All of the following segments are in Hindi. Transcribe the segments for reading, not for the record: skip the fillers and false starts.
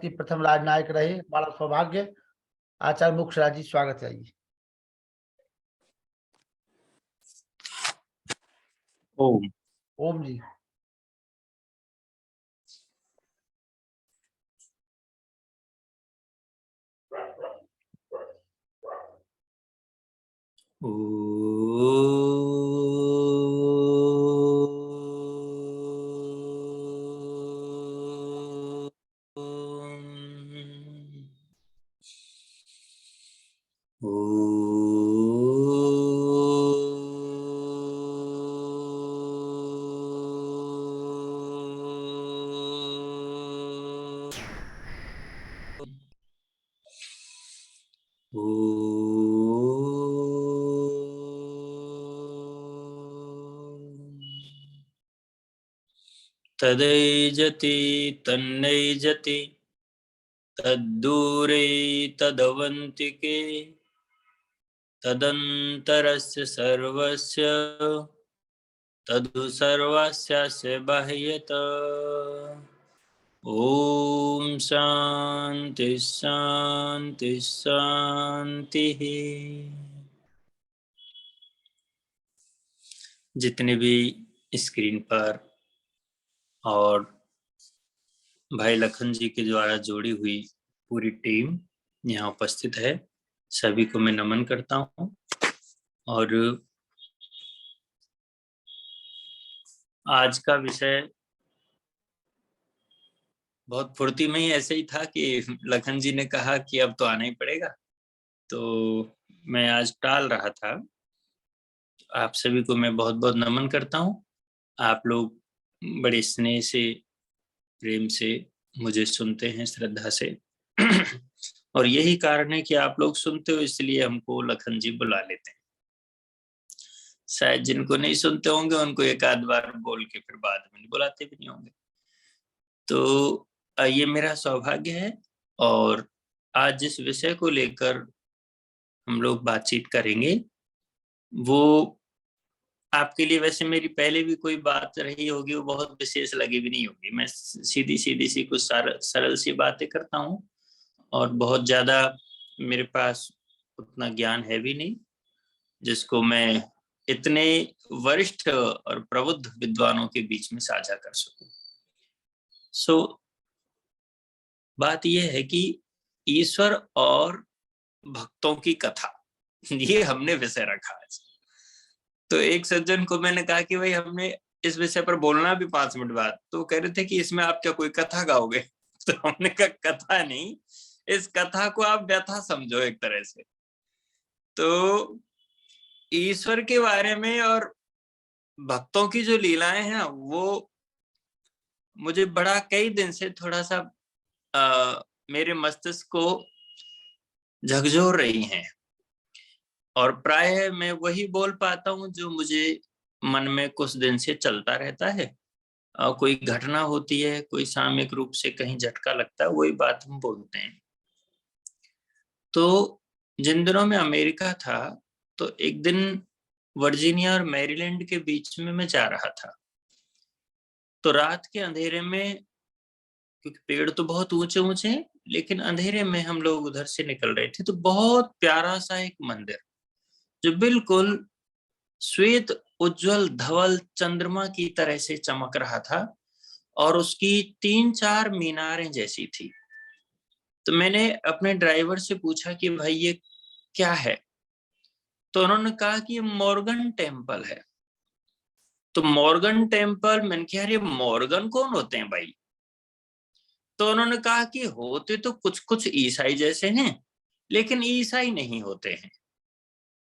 की प्रथम राजनायक रहे, बड़ा सौभाग्य। आचार्य मुक्षराज जी, स्वागत है जी। ओम। ओम जी। तदैजति तन्नैजति तद्दूरे तदवन्तिके तदन्तरस्य सर्वस्य तदु सर्वस्य बाह्यत। ओम शांति शांति शांति। जितने भी स्क्रीन पर और भाई लखन जी के द्वारा जोड़ी हुई पूरी टीम यहाँ उपस्थित है, सभी को मैं नमन करता हूँ। और आज का विषय बहुत फुर्ती में ही ऐसे ही था कि लखन जी ने कहा कि अब तो आना ही पड़ेगा, तो मैं आज टाल रहा था। आप सभी को मैं बहुत बहुत नमन करता हूँ। आप लोग बड़े स्नेह से, प्रेम से मुझे सुनते हैं, श्रद्धा से। और यही कारण है कि आप लोग सुनते हो, इसलिए हमको लखन जी बुला लेते हैं। शायद जिनको नहीं सुनते होंगे उनको एक आध बार बोल के फिर बाद में बुलाते भी नहीं होंगे। तो ये मेरा सौभाग्य है। और आज जिस विषय को लेकर हम लोग बातचीत करेंगे वो आपके लिए, वैसे मेरी पहले भी कोई बात रही होगी, वो बहुत विशेष लगी भी नहीं होगी। मैं सीधी सीधी सी कुछ सरल सी बातें करता हूँ, और बहुत ज्यादा मेरे पास उतना ज्ञान है भी नहीं जिसको मैं इतने वरिष्ठ और प्रबुद्ध विद्वानों के बीच में साझा कर सकूं। बात यह है कि ईश्वर और भक्तों की कथा, ये हमने विषय रखा आज। तो एक सज्जन को मैंने कहा कि भाई हमने इस विषय पर बोलना भी 5 मिनट बाद, तो कह रहे थे कि इसमें आप क्या कोई कथा गाओगे? तो हमने कहा कथा नहीं, इस कथा को आप व्यथा समझो एक तरह से। तो ईश्वर के बारे में और भक्तों की जो लीलाएं हैं वो मुझे बड़ा कई दिन से थोड़ा सा मेरे मस्तिष्क को झकझोर रही हैं। और प्राय मैं वही बोल पाता हूँ जो मुझे मन में कुछ दिन से चलता रहता है। कोई घटना होती है, कोई सामयिक रूप से कहीं झटका लगता है, वही बात हम बोलते हैं। तो जिन दिनों में अमेरिका था, तो एक दिन वर्जीनिया और मैरीलैंड के बीच में मैं जा रहा था। तो रात के अंधेरे में, क्योंकि पेड़ तो बहुत ऊंचे ऊंचे हैं, लेकिन अंधेरे में हम लोग उधर से निकल रहे थे, तो बहुत प्यारा सा एक मंदिर जो बिल्कुल श्वेत उज्जवल धवल चंद्रमा की तरह से चमक रहा था, और उसकी 3-4 मीनारें जैसी थी। तो मैंने अपने ड्राइवर से पूछा कि भाई ये क्या है? तो उन्होंने कहा कि ये मॉर्गन टेम्पल है। तो मॉर्गन टेम्पल, मैंने कहा अरे मॉर्गन कौन होते हैं भाई? तो उन्होंने कहा कि होते तो कुछ कुछ ईसाई जैसे हैं, लेकिन ईसाई नहीं होते हैं।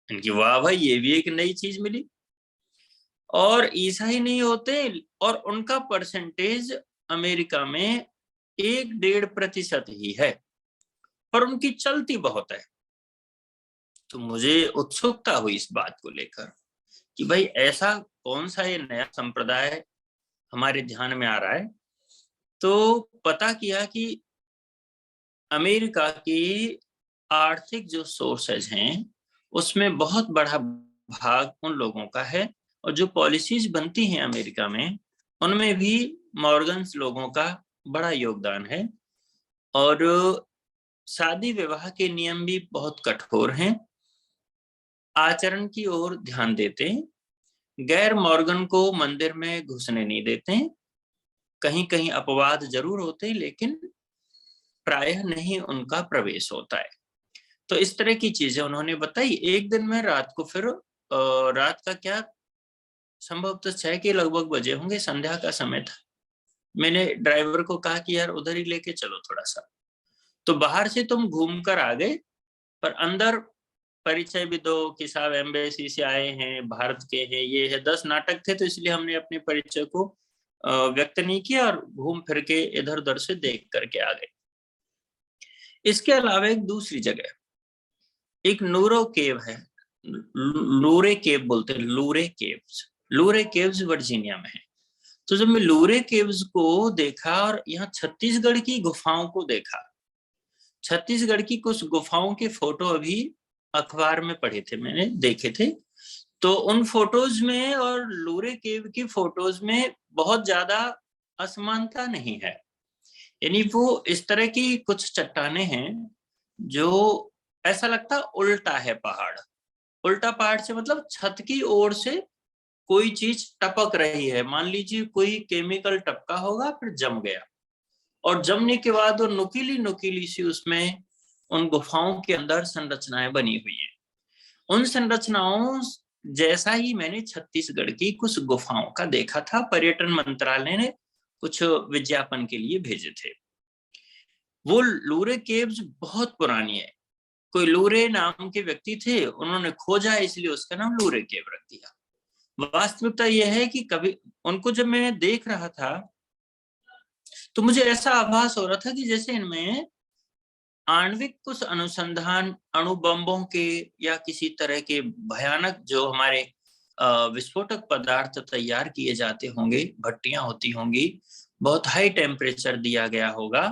इनकी वाह भाई, ये भी एक नई चीज मिली। और ईसाई नहीं होते, और उनका परसेंटेज अमेरिका में 1-1.5% ही है, पर उनकी चलती बहुत है। तो मुझे उत्सुकता हुई इस बात को लेकर कि भाई ऐसा कौन सा ये नया संप्रदाय हमारे ध्यान में आ रहा है। तो पता किया कि अमेरिका की आर्थिक जो सोर्सेज हैं उसमें बहुत बड़ा भाग उन लोगों का है, और जो पॉलिसीज बनती हैं अमेरिका में उनमें भी मॉर्गन्स लोगों का बड़ा योगदान है। और शादी विवाह के नियम भी बहुत कठोर हैं, आचरण की ओर ध्यान देते हैं, गैर मॉर्गन को मंदिर में घुसने नहीं देते हैं, कहीं कहीं अपवाद जरूर होते हैं लेकिन प्रायः नहीं उनका प्रवेश होता है। तो इस तरह की चीजें उन्होंने बताई। एक दिन में रात को फिर रात का क्या, संभवतः 6 के लगभग बजे होंगे, संध्या का समय था। मैंने ड्राइवर को कहा कि यार उधर ही लेके चलो थोड़ा सा। तो बाहर से तुम घूम कर आ गए, पर अंदर परिचय भी दो कि साहब एम्बेसी से आए हैं, भारत के हैं, ये है। 10 नाटक थे, तो इसलिए हमने अपने परिचय को व्यक्त नहीं किया और घूम फिर के इधर उधर से देख करके आ गए। इसके अलावा एक दूसरी जगह, एक नूरो केव है, लूरे केव बोलते हैं, लूरे केव्स वर्जीनिया में है। तो जब मैं लूरे केव्स को देखा और यहाँ छत्तीसगढ़ की गुफाओं को देखा, छत्तीसगढ़ की कुछ गुफाओं के फोटो अभी अखबार में पढ़े थे, मैंने देखे थे। तो उन फोटोज में और लूरे केव की फोटोज में बहुत ज्यादा असमानता नहीं है। यानी वो इस तरह की कुछ चट्टाने हैं जो ऐसा लगता उल्टा है पहाड़। उल्टा पहाड़ से मतलब छत की ओर से कोई चीज टपक रही है, मान लीजिए कोई केमिकल टपका होगा फिर जम गया, और जमने के बाद वो नुकीली नुकीली सी उसमें उन गुफाओं के अंदर संरचनाएं बनी हुई है। उन संरचनाओं जैसा ही मैंने छत्तीसगढ़ की कुछ गुफाओं का देखा था। पर्यटन मंत्रालय ने कुछ विज्ञापन के लिए भेजे थे। वो लूरे केव्स बहुत पुरानी है। कोई लूरे नाम के व्यक्ति थे, उन्होंने खोजा इसलिए उसका नाम लूरे केव रख दिया। वास्तविकता यह है कि कभी उनको जब मैं देख रहा था तो मुझे ऐसा आभास हो रहा था कि जैसे इनमें आणविक कुछ अनुसंधान, अणु बम्बों के या किसी तरह के भयानक जो हमारे विस्फोटक पदार्थ तैयार किए जाते होंगे, भट्टियां होती होंगी, बहुत हाई टेम्परेचर दिया गया होगा।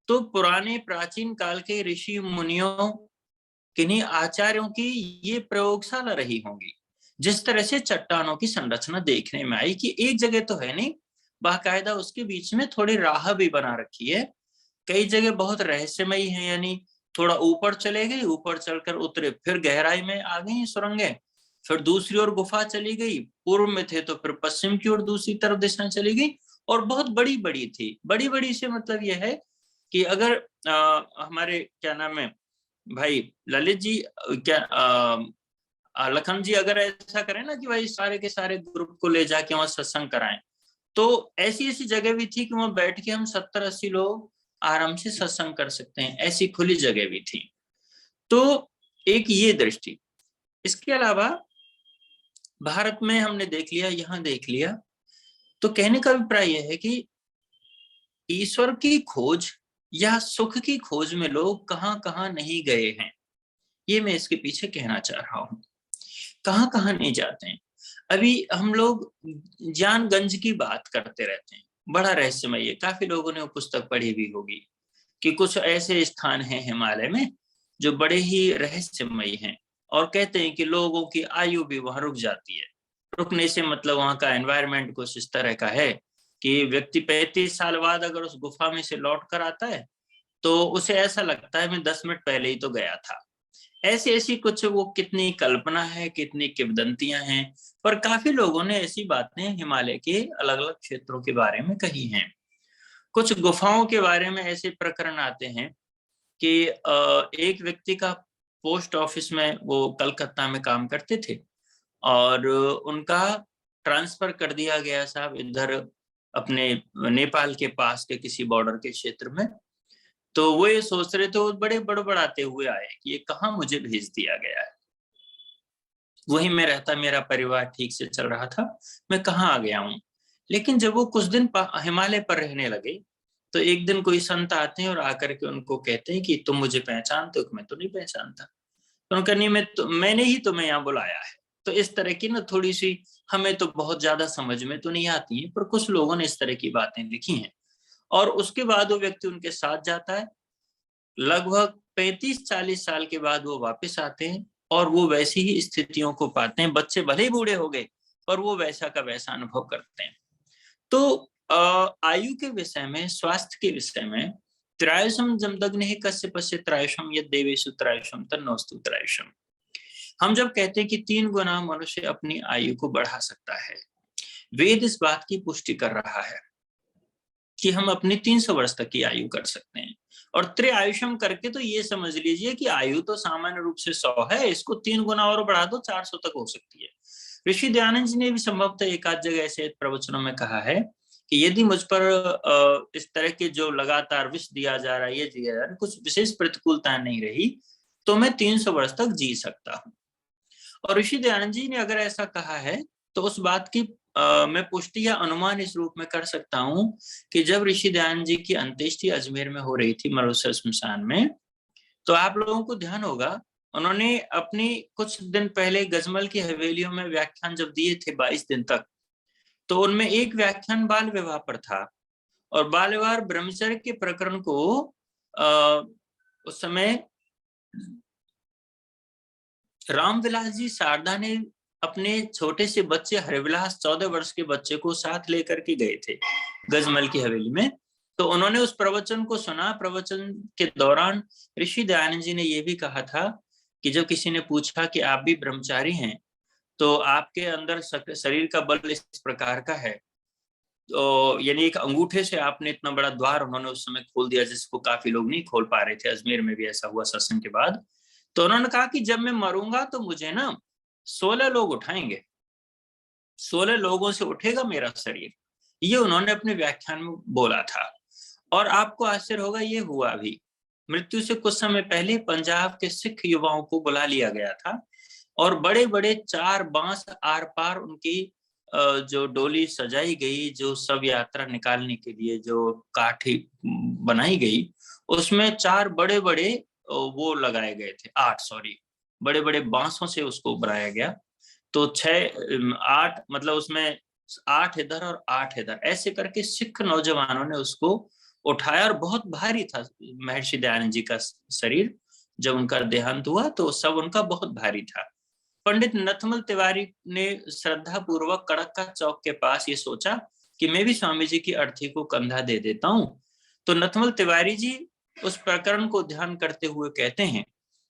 तो पुराने प्राचीन काल के ऋषि मुनियों, किन्हीं आचार्यों की ये प्रयोगशाला रही होंगी। जिस तरह से चट्टानों की संरचना देखने में आई कि एक जगह तो है नहीं, बाकायदा उसके बीच में थोड़ी राह भी बना रखी है। कई जगह बहुत रहस्यमयी है, यानी थोड़ा ऊपर चले गए, ऊपर चलकर उतरे, फिर गहराई में आ गई सुरंगें, फिर दूसरी ओर गुफा चली गई, पूर्व में थे तो फिर पश्चिम की ओर दूसरी तरफ दिशा चली गई, और बहुत बड़ी बड़ी थी। बड़ी बड़ी से मतलब यह है कि अगर हमारे क्या नाम है भाई ललित जी, क्या लखन जी अगर ऐसा करें ना कि भाई सारे के सारे ग्रुप को ले जाके वहां सत्संग कराएं, तो ऐसी ऐसी जगह भी थी कि वहां बैठ के हम 70-80 लोग आराम से सत्संग कर सकते हैं, ऐसी खुली जगह भी थी। तो एक ये दृष्टि। इसके अलावा भारत में हमने देख लिया, यहाँ देख लिया, तो कहने का अभिप्राय यह है कि ईश्वर की खोज या सुख की खोज में लोग कहाँ कहाँ नहीं गए हैं, ये मैं इसके पीछे कहना चाह रहा हूँ। कहाँ कहाँ नहीं जाते हैं। अभी हम लोग ज्ञानगंज की बात करते रहते हैं, बड़ा रहस्यमय है। काफी लोगों ने वो पुस्तक पढ़ी भी होगी कि कुछ ऐसे स्थान हैं हिमालय में जो बड़े ही रहस्यमयी हैं, और कहते हैं कि लोगों की आयु भी वहां रुक जाती है। रुकने से मतलब वहां का एनवायरनमेंट कुछ इस तरह का है कि व्यक्ति 35 साल बाद अगर उस गुफा में से लौट कर आता है तो उसे ऐसा लगता है मैं 10 मिनट पहले ही तो गया था। ऐसी ऐसी कुछ, वो कितनी कल्पना है, कितनी किंवदंतियां हैं, पर काफी लोगों ने ऐसी बातें हिमालय के अलग अलग क्षेत्रों के बारे में कही हैं। कुछ गुफाओं के बारे में ऐसे प्रकरण आते हैं कि एक व्यक्ति का पोस्ट ऑफिस में, वो कलकत्ता में काम करते थे और उनका ट्रांसफर कर दिया गया साहब इधर अपने नेपाल के पास के किसी बॉर्डर के क्षेत्र में। तो वो ये सोच रहे थे, वो बड़े बड़बड़ाते हुए आए कि ये कहाँ मुझे भेज दिया गया है, वही मैं रहता, मेरा परिवार ठीक से चल रहा था, मैं कहाँ आ गया हूँ। लेकिन जब वो कुछ दिन हिमालय पर रहने लगे तो एक दिन कोई संत आते हैं और आकर के उनको कहते हैं कि तुम मुझे पहचानते हो? मैं तो नहीं पहचानता। तो उनका नहीं, मैंने ही तुम्हें यहाँ बुलाया है। तो इस तरह की ना थोड़ी सी, हमें तो बहुत ज्यादा समझ में तो नहीं आती है, पर कुछ लोगों ने इस तरह की बातें लिखी हैं। और उसके बाद वो व्यक्ति उनके साथ जाता है, लगभग 35-40 साल के बाद वो वापस आते हैं और वो वैसी ही स्थितियों को पाते हैं। बच्चे भले ही बूढ़े हो गए पर वो वैसा का वैसा अनुभव करते हैं। तो आयु के विषय में, स्वास्थ्य के विषय में त्रायशम जमदग्नि कस्य त्रायशम यद देवेशु त्रायशम तन्नोस्तु त्रायशम। हम जब कहते हैं कि 3 गुना मनुष्य अपनी आयु को बढ़ा सकता है, वेद इस बात की पुष्टि कर रहा है कि हम अपनी 300 वर्ष तक की आयु कर सकते हैं। और त्रिआयुषम करके तो ये समझ लीजिए कि आयु तो सामान्य रूप से 100 है, इसको 3 गुना और बढ़ा दो 400 तक हो सकती है। ऋषि दयानंद जी ने भी संभवतः एक आध जगह ऐसे प्रवचनों में कहा है कि यदि मुझ पर इस तरह के जो लगातार विष दिया जा रहा है, ये दिया जा रहा है, कुछ विशेष प्रतिकूलता नहीं रही, तो मैं 300 वर्ष तक जी सकता हूँ। और ऋषि दयानंद जी ने अगर ऐसा कहा है तो उस बात की मैं पुष्टि या अनुमान इस रूप में कर सकता हूं कि जब ऋषि दयानंद जी की अंत्येष्टि अजमेर में हो रही थी, मरुसर श्मशान में, तो आप लोगों को ध्यान होगा उन्होंने अपनी कुछ दिन पहले गजमल की हवेलियों में व्याख्यान जब दिए थे 22 दिन तक, तो उनमें एक व्याख्यान बाल विवाह पर था। और बाल विवाह ब्रह्मचर्य के प्रकरण को उस समय रामविलास जी शारदा ने अपने छोटे से बच्चे हरिविलास 14 वर्ष के बच्चे को साथ लेकर के गए थे गजमल की हवेली में। तो उन्होंने उस प्रवचन को सुना। प्रवचन के दौरान ऋषि दयानंद जी ने यह भी कहा था कि जब किसी ने पूछा कि आप भी ब्रह्मचारी हैं तो आपके अंदर शरीर का बल इस प्रकार का है, तो यानी एक अंगूठे से आपने इतना बड़ा द्वार उन्होंने उस समय खोल दिया जिसको काफी लोग नहीं खोल पा रहे थे। अजमेर में भी ऐसा हुआ सत्संग के बाद। तो उन्होंने कहा कि जब मैं मरूंगा तो मुझे ना 16 लोग उठाएंगे, 16 लोगों से उठेगा मेरा शरीर, ये उन्होंने अपने व्याख्यान में बोला था। और आपको आश्चर्य होगा, ये हुआ भी। मृत्यु से कुछ समय पहले पंजाब के सिख युवाओं को बुला लिया गया था और बड़े बड़े 4 बांस आर पार उनकी जो डोली सजाई गई, जो सब यात्रा निकालने के लिए जो काठी बनाई गई, उसमें 4 बड़े बड़े वो लगाए गए थे, 8 बड़े बड़े बांसों से उसको बनाया गया। तो 8 मतलब उसमें 8 इधर और 8 इधर, ऐसे करके सिख नौजवानों ने उसको उठाया और बहुत भारी था महर्षि दयानंद जी का शरीर। जब उनका देहांत हुआ तो सब उनका बहुत भारी था। पंडित नथमल तिवारी ने श्रद्धा पूर्वक कड़क्का चौक के पास ये सोचा कि मैं भी स्वामी जी की अर्थी को कंधा दे देता हूं। तो नथमल तिवारी जी उस प्रकरण को ध्यान करते हुए कहते हैं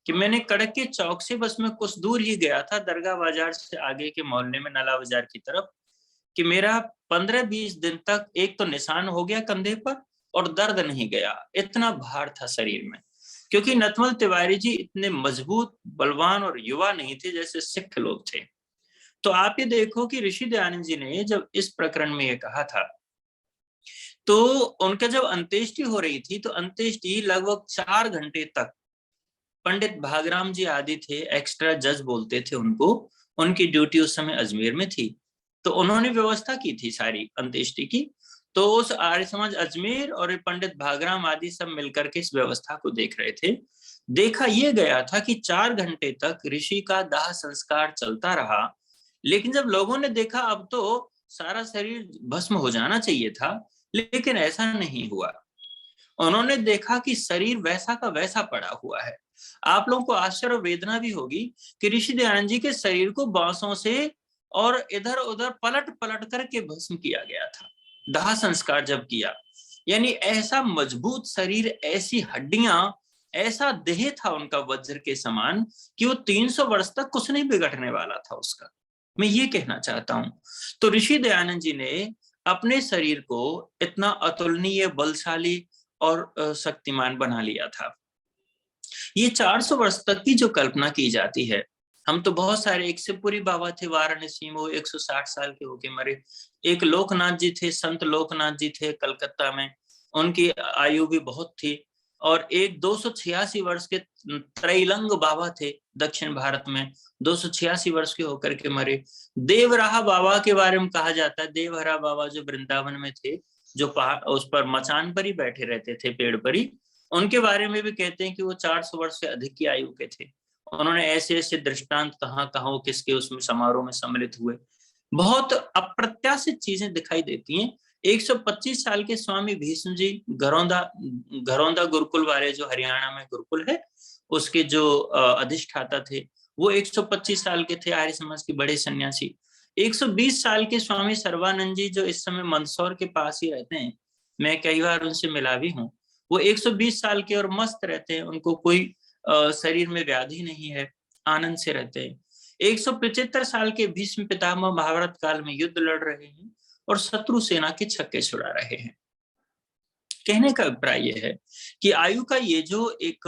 कि मैंने कड़क्के चौक से बस मैं कुछ दूर ही गया था, दरगाह बाजार से आगे के मोहल्ले में नाला बाजार की तरफ, कि मेरा 15-20 दिन तक एक तो निशान हो गया कंधे पर और दर्द नहीं गया, इतना भार था शरीर में। क्योंकि नथमल तिवारी जी इतने मजबूत, बलवान और युवा नहीं थे जैसे सिख लोग थे। तो आप ये देखो कि ऋषि दयानंद जी ने जब इस प्रकरण में ये कहा था, तो उनका जब अंत्येष्टि हो रही थी तो अंत्येष्टि लगभग 4 घंटे तक पंडित भागराम जी आदि थे, एक्स्ट्रा जज बोलते थे उनको, उनकी ड्यूटी उस समय अजमेर में थी। तो उन्होंने व्यवस्था की थी सारी अंत्येष्टि की। तो उस आर्य समाज अजमेर और पंडित भागराम आदि सब मिलकर के इस व्यवस्था को देख रहे थे। देखा ये गया था कि 4 घंटे तक ऋषि का दाह संस्कार चलता रहा, लेकिन जब लोगों ने देखा अब तो सारा शरीर भस्म हो जाना चाहिए था, लेकिन ऐसा नहीं हुआ। उन्होंने देखा कि शरीर वैसा का वैसा पड़ा हुआ है। आप लोगों को आश्चर्य और वेदना भी होगी कि ऋषि दयानंद जी के शरीर को बांसों से और इधर उधर पलट पलट करके भस्म किया गया था दाह संस्कार जब किया। यानी ऐसा मजबूत शरीर, ऐसी हड्डियां, ऐसा देह था उनका वज्र के समान कि वो 300 वर्ष तक कुछ नहीं बिगड़ने वाला था उसका। मैं ये कहना चाहता हूं। तो ऋषि दयानंद जी ने अपने शरीर को इतना अतुलनीय, बलशाली और शक्तिमान बना लिया था। ये 400 वर्ष तक की जो कल्पना की जाती है, हम तो बहुत सारे, एक शिवपुरी बाबा थे वाराणसी में, वो 160 साल के होके मरे। एक लोकनाथ जी थे, संत लोकनाथ जी थे कलकत्ता में, उनकी आयु भी बहुत थी। और एक 286 वर्ष के त्रैलंग बाबा थे दक्षिण भारत में, 286 वर्ष के होकर के मरे। देवराहा बाबा के बारे में कहा जाता है, देवहरा बाबा जो वृंदावन में थे, जो पहाड़ उस पर मचान पर ही बैठे रहते थे, पेड़ पर ही, उनके बारे में भी कहते हैं कि वो 400 वर्ष से अधिक की आयु के थे। उन्होंने ऐसे ऐसे दृष्टांत कहाँ किसके उसमें समारोह में सम्मिलित हुए। बहुत अप्रत्याशित चीजें दिखाई देती हैं। 125 साल के स्वामी भीष्म जी घरौंदा गुरुकुल वाले, जो हरियाणा में गुरुकुल है, उसके जो अधिष्ठाता थे, वो 125 साल के थे, आर्य समाज के बड़े सन्यासी। 120 साल के स्वामी सर्वानंद जी, जो इस समय मंदसौर के पास ही रहते हैं, मैं कई बार उनसे मिला भी हूँ, वो 120 साल के और मस्त रहते हैं, उनको कोई शरीर में व्याधि नहीं है, आनंद से रहते हैं। 175 साल के भीष्म पितामह महाभारत काल में युद्ध लड़ रहे हैं और शत्रु सेना के छक्के छुड़ा रहे हैं। कहने का अभिप्राय यह है कि आयु का ये जो एक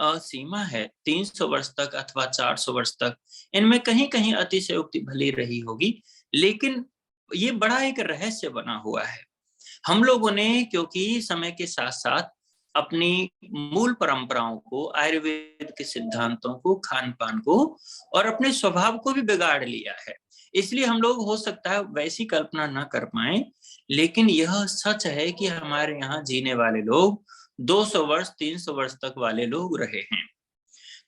सीमा है 300 वर्ष तक अथवा 400 वर्ष तक, इनमें कहीं कहीं अतिशयोक्ति भली रही होगी, लेकिन ये बड़ा एक रहस्य बना हुआ है। हम लोगों ने क्योंकि समय के साथ साथ अपनी मूल परंपराओं को, आयुर्वेद के सिद्धांतों को, खान पान को और अपने स्वभाव को भी बिगाड़ लिया है, इसलिए हम लोग हो सकता है वैसी कल्पना ना कर पाए, लेकिन यह सच है कि हमारे यहाँ जीने वाले लोग 200 वर्ष 300 वर्ष तक वाले लोग रहे हैं।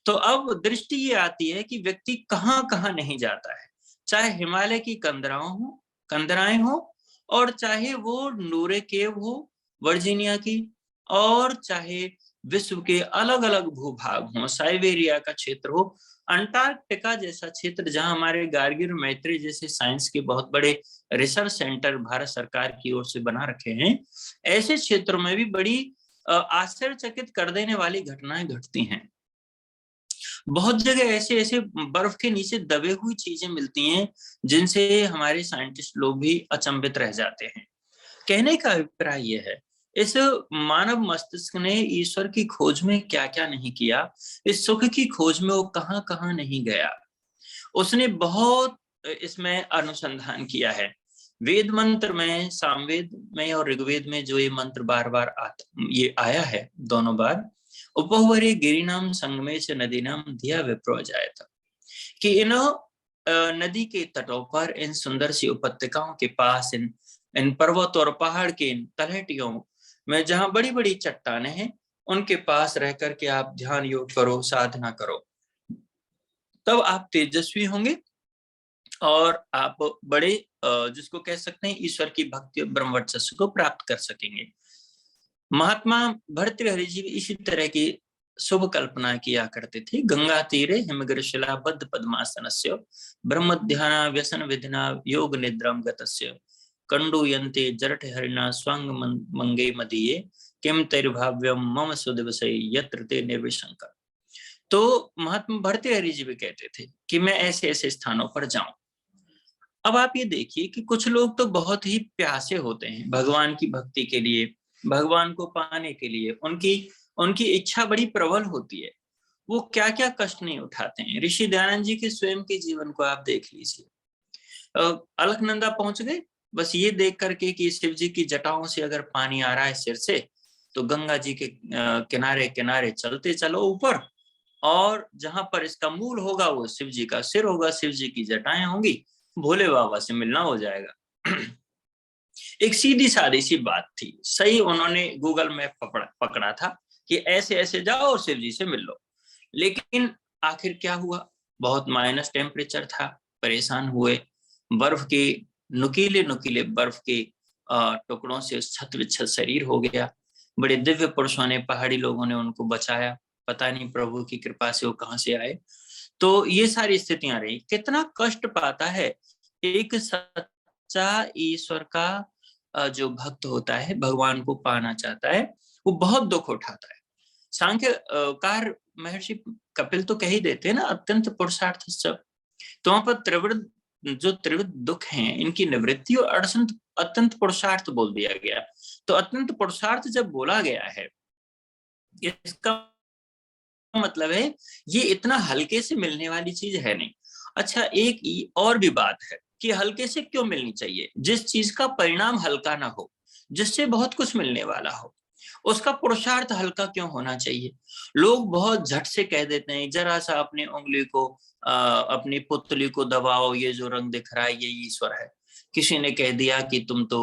तो अब दृष्टि ये आती है कि व्यक्ति कहाँ कहाँ नहीं जाता है, चाहे हिमालय की कंदराएं हो और चाहे वो नूरे केव हो वर्जीनिया की, और चाहे विश्व के अलग अलग भूभाग हो, साइबेरिया का क्षेत्र हो, अंटार्कटिका जैसा क्षेत्र जहां हमारे गार्गिल मैत्री जैसे साइंस के बहुत बड़े रिसर्च सेंटर भारत सरकार की ओर से बना रखे हैं, ऐसे क्षेत्रों में भी बड़ी आश्चर्यचकित कर देने वाली घटनाएं घटती हैं। बहुत जगह ऐसे ऐसे बर्फ के नीचे दबे हुई चीजें मिलती हैं जिनसे हमारे साइंटिस्ट लोग भी अचंभित रह जाते हैं। कहने का अभिप्राय यह है, इस मानव मस्तिष्क ने ईश्वर की खोज में क्या क्या नहीं किया, इस सुख की खोज में वो कहाँ कहाँ नहीं गया। उसने बहुत इसमें अनुसंधान किया है। वेद मंत्र में, सामवेद में और ऋग्वेद में जो ये मंत्र बार बार ये आया है, दोनों बार, उपहुवरे गिरिनाम संगमेश नदीनाम धिया विप्रो जायत, कि इन नदी के तटों पर, इन सुंदर सी उपत्यकाओं के पास, इन पर्वत और पहाड़ के इन तलहटियों में जहां बड़ी बड़ी चट्टानें हैं, उनके पास रह करके आप ध्यान योग करो, साधना करो, तब आप तेजस्वी होंगे और आप बड़े जिसको कह सकते हैं ईश्वर की भक्ति और ब्रह्म वर्चस्व को प्राप्त कर सकेंगे। महात्मा भर्तृहरि जी इसी तरह की शुभ कल्पना किया करते थे। गंगा तीरे हिमगिर शिलाबद्ध पद्मासनस्य ब्रह्म ध्यान व्यसन विधिना योग निद्राम गतस्य कंडू यंते जरठ हरिणा स्वांग मंगे मदीये किम तैर्भाव्यम मम सुदिवसे यत्र ते निर्विशंकर। तो महात्मा भर्तृहरि जी भी कहते थे कि मैं ऐसे ऐसे स्थानों पर जाऊं। अब आप ये देखिए कि कुछ लोग तो बहुत ही प्यासे होते हैं भगवान की भक्ति के लिए, भगवान को पाने के लिए, उनकी इच्छा बड़ी प्रबल होती है, वो क्या क्या कष्ट नहीं उठाते हैं। ऋषि दयानंद जी के स्वयं के जीवन को आप देख लीजिए। अलकनंदा पहुंच गए, बस ये देख करके कि शिव जी की जटाओं से अगर पानी आ रहा है सिर से, तो गंगा जी के किनारे किनारे चलते चलो ऊपर, और जहां पर इसका मूल होगा वो शिव जी का सिर होगा, शिव जी की जटाएं होंगी, भोले बाबा से मिलना हो जाएगा। एक सीधी सादी सी बात थी, सही उन्होंने गूगल मैप पकड़ा था कि ऐसे ऐसे जाओ और शिव जी से मिल लो। लेकिन आखिर क्या हुआ, बहुत माइनस टेम्परेचर था, परेशान हुए, बर्फ के नुकीले नुकीले बर्फ के टुकड़ों से छत विच्छत शरीर हो गया। बड़े दिव्य पुरुषों ने, पहाड़ी लोगों ने उनको बचाया, पता नहीं प्रभु की कृपा से वो कहाँ से आए। तो ये सारी स्थितियां रही। कितना कष्ट पाता है एक सच्चा ईश्वर का जो भक्त होता है, भगवान को पाना चाहता है, वो बहुत दुख उठाता है। सांख्यकार महर्षि कपिल तो कह ही देते हैं ना, अत्यंत पुरुषार्थ सब। तो वहां पर जो त्रिविध दुख हैं, इनकी निवृत्ति और अत्यंत पुरुषार्थ बोल दिया गया। तो अत्यंत पुरुषार्थ जब बोला गया है, इसका मतलब है ये इतना हल्के से मिलने वाली चीज है नहीं। अच्छा, एक और भी बात है कि हल्के से क्यों मिलनी चाहिए। जिस चीज का परिणाम हल्का ना हो, जिससे बहुत कुछ मिलने वाला हो, उसका पुरुषार्थ हल्का क्यों होना चाहिए। लोग बहुत झट से कह देते हैं, जरा सा अपनी उंगली को अपनी पुतली को दबाओ, ये जो रंग दिख रहा है ये ईश्वर है। किसी ने कह दिया कि तुम तो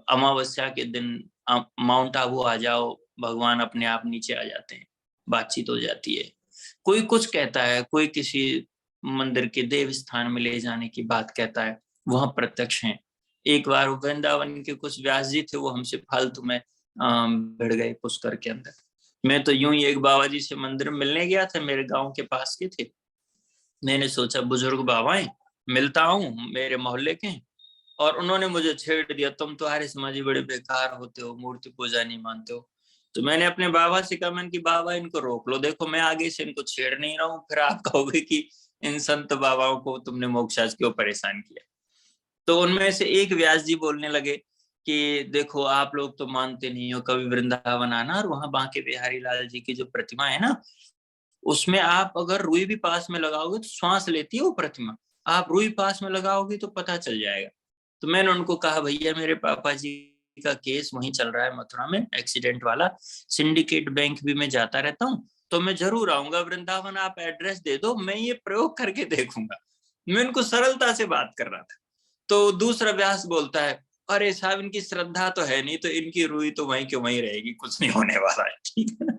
अमावस्या के दिन माउंट आबू आ जाओ, भगवान अपने आप नीचे आ जाते हैं, बातचीत हो जाती है। कोई कुछ कहता है, कोई किसी मंदिर के देव स्थान में ले जाने की बात कहता है, वहां प्रत्यक्ष हैं। एक बार वृंदावन के कुछ व्यास जी थे, वो हमसे फालतू में भिड़ गए पुष्कर के अंदर। मैं तो यूं ही एक बाबा जी से मंदिर में मिलने गया था, मेरे गांव के पास के थे। मैंने सोचा बुजुर्ग बाबाएं मिलता हूँ, मेरे मोहल्ले के, और उन्होंने मुझे छेड़ दिया, तुम तो आर्य समाजी बड़े बेकार होते हो, मूर्ति पूजा नहीं मानते हो। तो मैंने अपने बाबा से कहा, मैंने कि बाबा इनको रोक लो, देखो मैं आगे से इनको छेड़ नहीं रहा हूँ, फिर आप कहोगे कि इन संत बाबाओं को तुमने मोक्षाज क्यों परेशान किया। तो उनमें से एक व्यास जी बोलने लगे कि देखो आप लोग तो मानते नहीं हो, कभी वृंदावन आना और वहां बांके बिहारी लाल जी की जो प्रतिमा है ना, उसमें आप अगर रुई भी पास में लगाओगे तो श्वास लेती है वो प्रतिमा, आप रुई पास में लगाओगे तो पता चल जाएगा। तो मैंने उनको कहा भैया मेरे पापा जी का केस वहीं चल रहा है मथुरा में, एक्सीडेंट वाला, सिंडिकेट बैंक भी मैं जाता रहता हूँ, तो मैं जरूर आऊंगा वृंदावन, आप एड्रेस दे दो, मैं ये प्रयोग करके देखूंगा। मैं उनको सरलता से बात कर रहा था। तो दूसरा व्यास बोलता है, अरे साहब इनकी श्रद्धा तो है नहीं, तो इनकी रूई तो वहीं क्यों वहीं रहेगी, कुछ नहीं होने वाला है, ठीक है ना।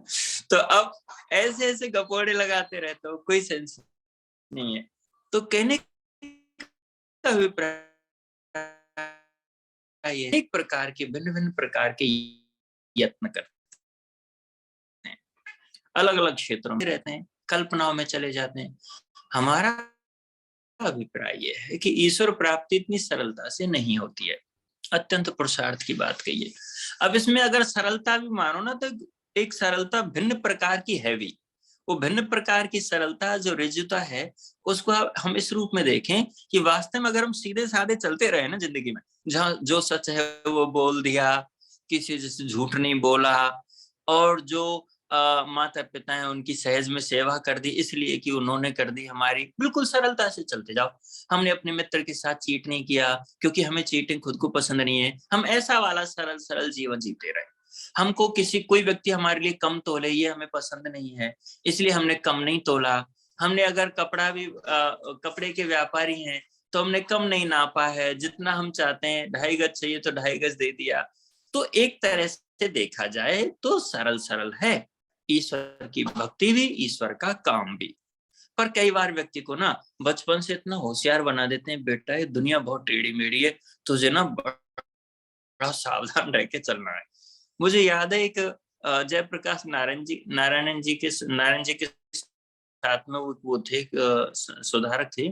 तो अब ऐसे ऐसे गपोड़े लगाते रहते हो, कोई सेंस नहीं है। तो कहने का अभिप्राय ये एक प्रकार के भिन्न भिन्न प्रकार के यत्न करते हैं, अलग अलग क्षेत्रों में रहते हैं, कल्पनाओं में चले जाते हैं। हमारा अभिप्राय यह है कि ईश्वर प्राप्ति इतनी सरलता से नहीं होती है, अत्यंत पुरुषार्थ की बात कही है। अब इसमें अगर सरलता भी मानो ना, तो एक सरलता भिन्न प्रकार की है भी, वो भिन्न प्रकार की सरलता जो रिजुता है, उसको हम इस रूप में देखें कि वास्तव में अगर हम सीधे साधे चलते रहे ना जिंदगी में, जहाँ जो सच है वो बोल दिया, किसी जैसे झूठ नहीं बोला, और जो माता पिता हैं उनकी सहज में सेवा कर दी इसलिए कि उन्होंने कर दी हमारी, बिल्कुल सरलता से चलते जाओ। हमने अपने मित्र के साथ चीट नहीं किया क्योंकि हमें चीटिंग खुद को पसंद नहीं है, हम ऐसा वाला सरल सरल जीवन जीते रहे। हमको कोई व्यक्ति हमारे लिए कम तोले, ये हमें पसंद नहीं है, इसलिए हमने कम नहीं तोला। हमने अगर कपड़े के व्यापारी हैं तो हमने कम नहीं नापा है, जितना हम चाहते हैं 2.5 गज चाहिए तो 2.5 गज दे दिया। तो एक तरह से देखा जाए तो सरल सरल है, ईश्वर की भक्ति भी, ईश्वर का काम भी। पर कई बार व्यक्ति को ना बचपन से इतना होशियार बना देते हैं, बेटा ये दुनिया बहुत टेढ़ी मेढ़ी है, तुझे ना बड़ा सावधान रह के चलना है। मुझे याद है एक जयप्रकाश नारायण जी के साथ में वो थे, सुधारक थे,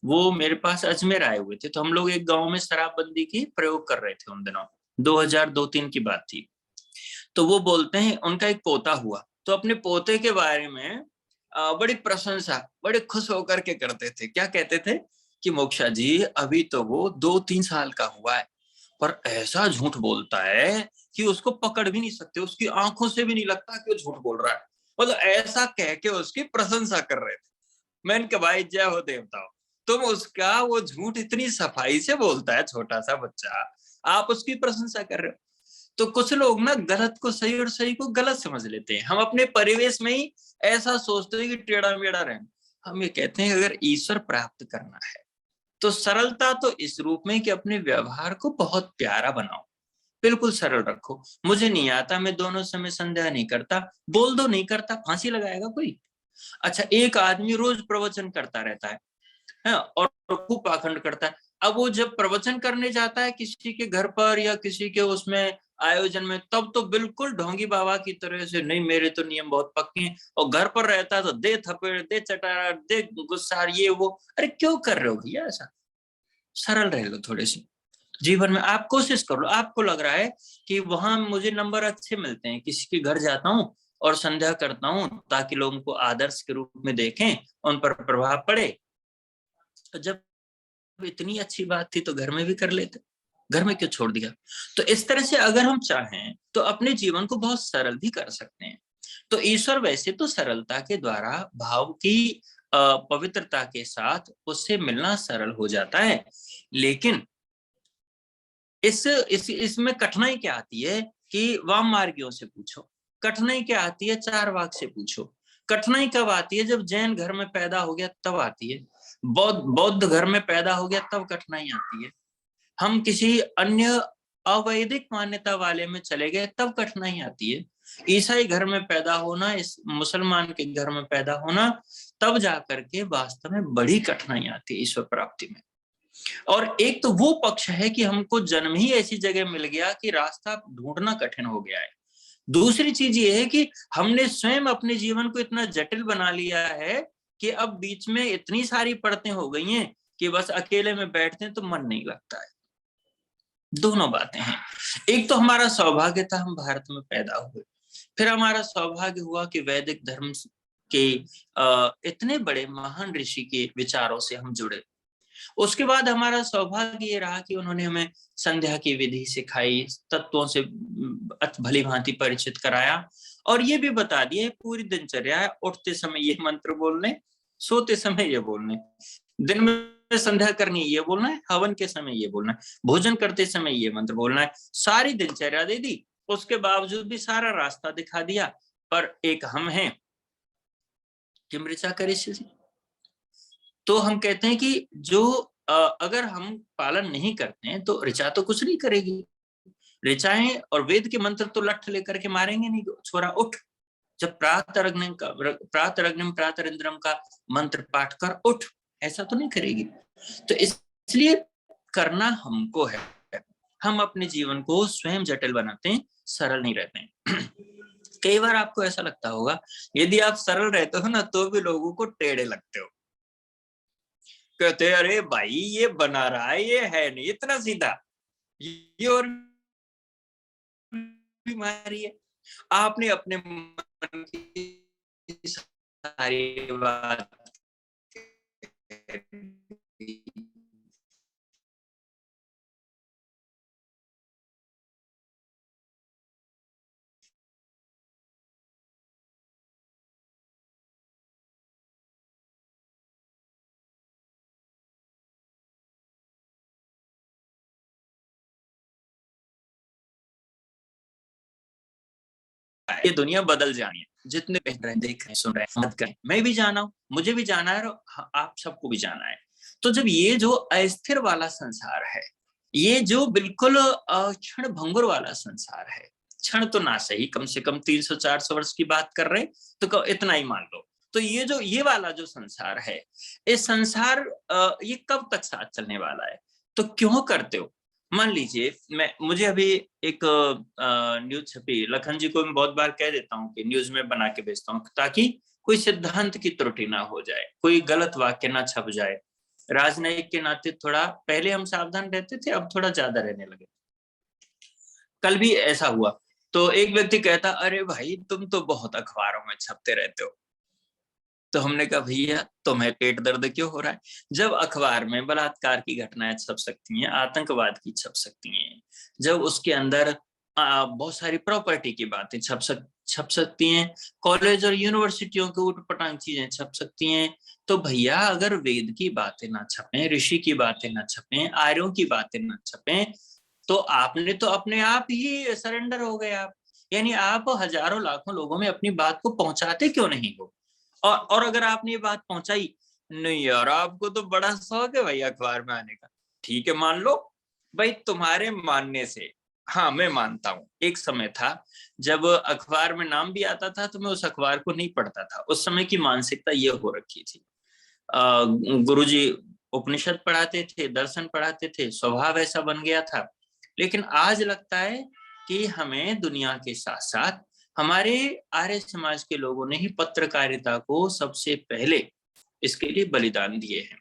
वो मेरे पास अजमेर आए हुए थे। तो हम लोग एक गांव में शराबबंदी की प्रयोग कर रहे थे उन दिनों, 2002-3 की बात थी। तो वो बोलते हैं उनका एक पोता हुआ, तो अपने पोते के बारे में बड़ी प्रशंसा, बड़े खुश होकर के करते थे। क्या कहते थे कि मोक्षा जी अभी तो वो 2-3 साल का हुआ है, पर ऐसा झूठ बोलता है कि उसको पकड़ भी नहीं सकते, उसकी आंखों से भी नहीं लगता कि वो झूठ बोल रहा है। मतलब ऐसा कह के उसकी प्रशंसा कर रहे थे। मैंने कहा भाई जय हो देवताओं, तुम उसका वो झूठ इतनी सफाई से बोलता है छोटा सा बच्चा, आप उसकी प्रशंसा कर रहे हो। तो कुछ लोग ना गलत को सही और सही को गलत समझ लेते हैं। हम अपने परिवेश में ही ऐसा सोचते हैं कि टेढ़ा मेढ़ा रहें। हम ये कहते हैं अगर ईश्वर प्राप्त करना है तो सरलता तो इस रूप में कि अपने व्यवहार को बहुत प्यारा बनाओ, बिल्कुल सरल रखो। मुझे नहीं आता, मैं दोनों समय संध्या नहीं करता, बोल दो नहीं करता, फांसी लगाएगा कोई। अच्छा एक आदमी रोज प्रवचन करता रहता है और खूब पाखंड करता है। अब वो जब प्रवचन करने जाता है किसी के घर पर या किसी के उसमें आयोजन में, तब तो बिल्कुल ढोंगी बाबा की तरह से, नहीं मेरे तो नियम बहुत पक्के हैं, और घर पर रहता है तो दे थपेड़, दे चटारा, दे गुस्सा, ये वो। अरे क्यों कर रहे हो भैया ऐसा? सरल रह लो थोड़े से जीवन में, आप कोशिश कर लो। आपको लग रहा है कि वहां मुझे नंबर अच्छे मिलते हैं, किसी के घर जाता हूँ और संध्या करता हूँ ताकि लोगों को आदर्श के रूप में देखें, उन पर प्रभाव पड़े। तो जब इतनी अच्छी बात थी तो घर में भी कर लेते, घर में क्यों छोड़ दिया? तो इस तरह से अगर हम चाहें तो अपने जीवन को बहुत सरल भी कर सकते हैं। तो ईश्वर वैसे तो सरलता के द्वारा भाव की पवित्रता के साथ उससे मिलना सरल हो जाता है, लेकिन इसमें कठिनाई क्या आती है कि वाम मार्गियों से पूछो, कठिनाई क्या आती है चारवाक से पूछो। कठिनाई कब आती है? जब जैन घर में पैदा हो गया तब आती है, बौद्ध घर में पैदा हो गया तब कठिनाई आती है, हम किसी अन्य अवैदिक मान्यता वाले में चले गए तब कठिनाई आती है। ईसाई घर में पैदा होना, इस मुसलमान के घर में पैदा होना, तब जाकर के वास्तव में बड़ी कठिनाई आती है ईश्वर प्राप्ति में। और एक तो वो पक्ष है कि हमको जन्म ही ऐसी जगह मिल गया कि रास्ता ढूंढना कठिन हो गया है। दूसरी चीज ये है कि हमने स्वयं अपने जीवन को इतना जटिल बना लिया है कि अब बीच में इतनी सारी परतें हो गई हैं कि बस अकेले में बैठते हैं तो मन नहीं लगता है। दोनों बातें हैं। एक तो हमारा सौभाग्य था हम भारत में पैदा हुए, फिर हमारा सौभाग्य हुआ कि वैदिक धर्म के इतने बड़े महान ऋषि के विचारों से हम जुड़े। उसके बाद हमारा सौभाग्य ये रहा कि उन्होंने हमें संध्या की विधि सिखाई, तत्वों से भली भांति परिचित कराया, और ये भी बता दिया पूरी दिनचर्या है, उठते समय ये मंत्र बोलने, सोते समय ये बोलने, दिन में संध्या करनी ये बोलना है, हवन के समय ये बोलना है, भोजन करते समय ये मंत्र बोलना है। सारी दिनचर्या दे दी, उसके बावजूद भी सारा रास्ता दिखा दिया। पर एक हम हैं कि ऋचा करिष्यसि, तो हम कहते हैं कि जो अगर हम पालन नहीं करते हैं तो ऋचा तो कुछ नहीं करेगी। ऋचाएं और वेद के मंत्र तो लठ लेकर के मारेंगे नहीं, छोरा उठ, जब प्रातरग्निम प्रातरिंद्रम का मंत्र पाठ कर उठ, ऐसा तो नहीं करेगी। तो इसलिए करना हमको है। हम अपने जीवन को स्वयं जटिल बनाते हैं, सरल नहीं रहते हैं। कई बार आपको ऐसा लगता होगा, यदि आप सरल रहते हो ना तो भी लोगों को टेढ़े लगते हो, कहते अरे भाई ये बना रहा है, ये है नहीं इतना सीधा, ये और बीमारी है। आपने अपने मन की सारी बात ये दुनिया बदल जानी है, जितने देख रहे हैं सुन रहे हैं, मत करें, मैं भी जाना हूं, मुझे भी जाना है और आप सबको भी जाना है। तो जब ये जो अस्थिर वाला संसार है, ये जो बिल्कुल क्षण भंगुर वाला संसार है, क्षण तो ना सही, कम से कम 300-400 वर्ष की बात कर रहे हैं तो इतना ही मान लो। तो ये वाला जो संसार है, इस संसार ये कब तक साथ चलने वाला है? तो क्यों करते हो? मान लीजिए मुझे अभी एक न्यूज छपी, लखन जी को मैं बहुत बार कह देता हूँ कि न्यूज में बना के भेजता हूँ ताकि कोई सिद्धांत की त्रुटि ना हो जाए, कोई गलत वाक्य ना छप जाए। राजनयिक के नाते थोड़ा पहले हम सावधान रहते थे, अब थोड़ा ज्यादा रहने लगे। कल भी ऐसा हुआ, तो एक व्यक्ति कहता अरे भाई तुम तो बहुत अखबारों में छपते रहते हो। तो हमने कहा भैया तुम्हें पेट दर्द क्यों हो रहा है? जब अखबार में बलात्कार की घटनाएं छप सकती हैं, आतंकवाद की छप सकती हैं, जब उसके अंदर बहुत सारी प्रॉपर्टी की बातें छप सकती हैं, कॉलेज और यूनिवर्सिटियों के उटपटांग चीजें छप सकती हैं, तो भैया अगर वेद की बातें ना छपें, ऋषि की बातें ना छपें, आर्यों की बातें ना छपें, तो आपने तो अपने आप ही सरेंडर हो गए आप। यानी आप हजारों लाखों लोगों में अपनी बात को पहुंचाते क्यों नहीं हो? और अगर आपने ये बात पहुंचाई, नहीं यार आपको तो बड़ा शौक है भाई अखबार में आने का, ठीक है मान लो भाई, तुम्हारे मानने से हाँ मैं मानता हूँ। एक समय था जब अखबार में नाम भी आता था तो मैं उस अखबार को नहीं पढ़ता था। उस समय की मानसिकता ये हो रखी थी, गुरुजी उपनिषद पढ़ाते थे, दर्शन पढ़ाते थे, स्वभाव ऐसा बन गया था। लेकिन आज लगता है कि हमें दुनिया के साथ साथ हमारे आर्य समाज के लोगों ने ही पत्रकारिता को सबसे पहले इसके लिए बलिदान दिए हैं।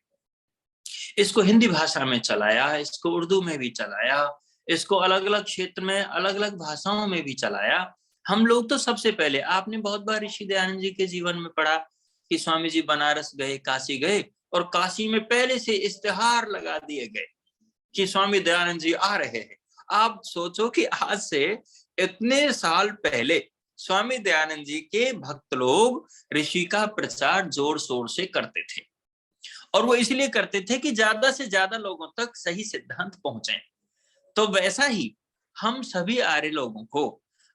इसको हिंदी भाषा में चलाया, इसको उर्दू में भी चलाया, इसको अलग अलग क्षेत्र में अलग अलग भाषाओं में भी चलाया। हम लोग तो सबसे पहले, आपने बहुत बार ऋषि दयानंद जी के जीवन में पढ़ा कि स्वामी जी बनारस गए, काशी गए, और काशी में पहले से इश्तेहार लगा दिए गए कि स्वामी दयानंद जी आ रहे हैं। आप सोचो कि आज से इतने साल पहले स्वामी दयानंद जी के भक्त लोग ऋषि का प्रचार जोर शोर से करते थे, और वो इसलिए करते थे कि ज्यादा से ज्यादा लोगों तक सही सिद्धांत पहुंचे। तो वैसा ही हम सभी आर्य लोगों को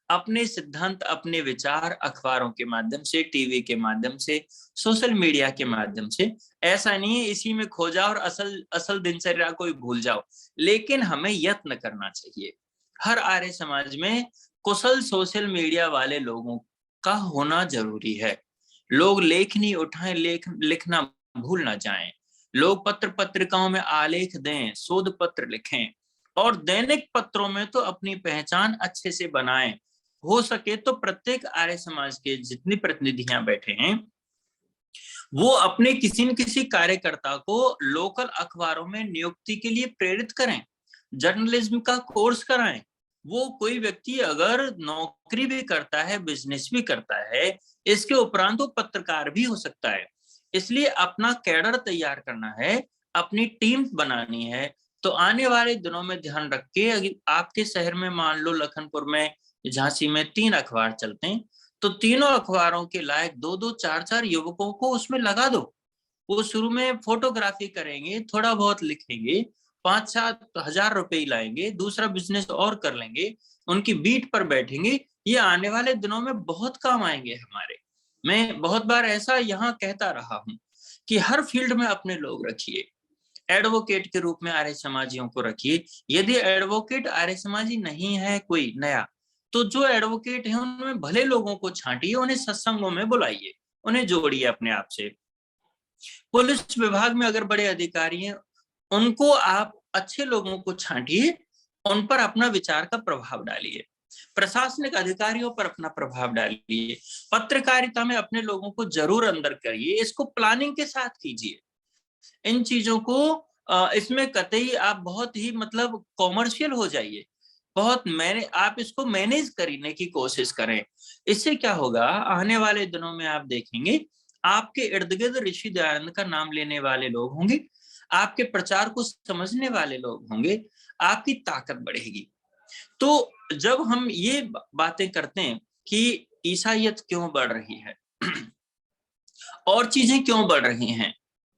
अपने सिद्धांत, अपने विचार अखबारों के माध्यम से, टीवी के माध्यम से, सोशल मीडिया के माध्यम से, ऐसा नहीं है इसी में खो जाओ और असल दिनचर्या को ही भूल जाओ, लेकिन हमें यत्न करना चाहिए। हर आर्य समाज में कुशल सोशल मीडिया वाले लोगों का होना जरूरी है। लोग लेखनी उठाएं, लिखना भूल ना जाएं। लोग पत्र पत्रिकाओं में आलेख दें, शोध पत्र लिखें, और दैनिक पत्रों में तो अपनी पहचान अच्छे से बनाएं। हो सके तो प्रत्येक आर्य समाज के जितने प्रतिनिधियां बैठे हैं वो अपने किसी न किसी कार्यकर्ता को लोकल अखबारों में नियुक्ति के लिए प्रेरित करें, जर्नलिज्म का कोर्स कराएं, वो कोई व्यक्ति अगर नौकरी भी करता है, बिजनेस भी करता है, इसके उपरांत वो पत्रकार भी हो सकता है। इसलिए अपना कैडर तैयार करना है, अपनी टीम बनानी है। तो आने वाले दिनों में ध्यान रख के, अगर आपके शहर में मान लो लखनपुर में, झांसी में 3 अखबार चलते हैं, तो तीनों अखबारों के लायक 2-2, 4-4 युवकों को उसमें लगा दो। वो शुरू में फोटोग्राफी करेंगे, थोड़ा बहुत लिखेंगे, 5-7 हजार रुपए लाएंगे, दूसरा बिजनेस और कर लेंगे, उनकी बीट पर बैठेंगे। ये आने वाले दिनों में बहुत काम आएंगे हमारे। मैं बहुत बार ऐसा यहाँ कहता रहा हूँ कि हर फील्ड में अपने लोग रखिए। एडवोकेट के रूप में आर्य समाजियों को रखिए। यदि एडवोकेट आर्य समाजी नहीं है कोई नया, तो जो एडवोकेट है उनमें भले लोगों को छांटिए, उन्हें सत्संगों में बुलाइए, उन्हें जोड़िए अपने आप से। पुलिस विभाग में अगर बड़े अधिकारी हैं, उनको आप अच्छे लोगों को छांटिए, उन पर अपना विचार का प्रभाव डालिए। प्रशासनिक अधिकारियों पर अपना प्रभाव डालिए। पत्रकारिता में अपने लोगों को जरूर अंदर करिए, इसको प्लानिंग के साथ कीजिए। इन चीजों को इसमें कतई आप बहुत ही मतलब कॉमर्शियल हो जाइए, बहुत आप इसको मैनेज करने की कोशिश करें। इससे क्या होगा, आने वाले दिनों में आप देखेंगे आपके इर्द गिर्द ऋषि दयानंद का नाम लेने वाले लोग होंगे, आपके प्रचार को समझने वाले लोग होंगे, आपकी ताकत बढ़ेगी। तो जब हम ये बातें करते हैं कि ईसाईयत क्यों बढ़ रही है और चीजें क्यों बढ़ रही हैं,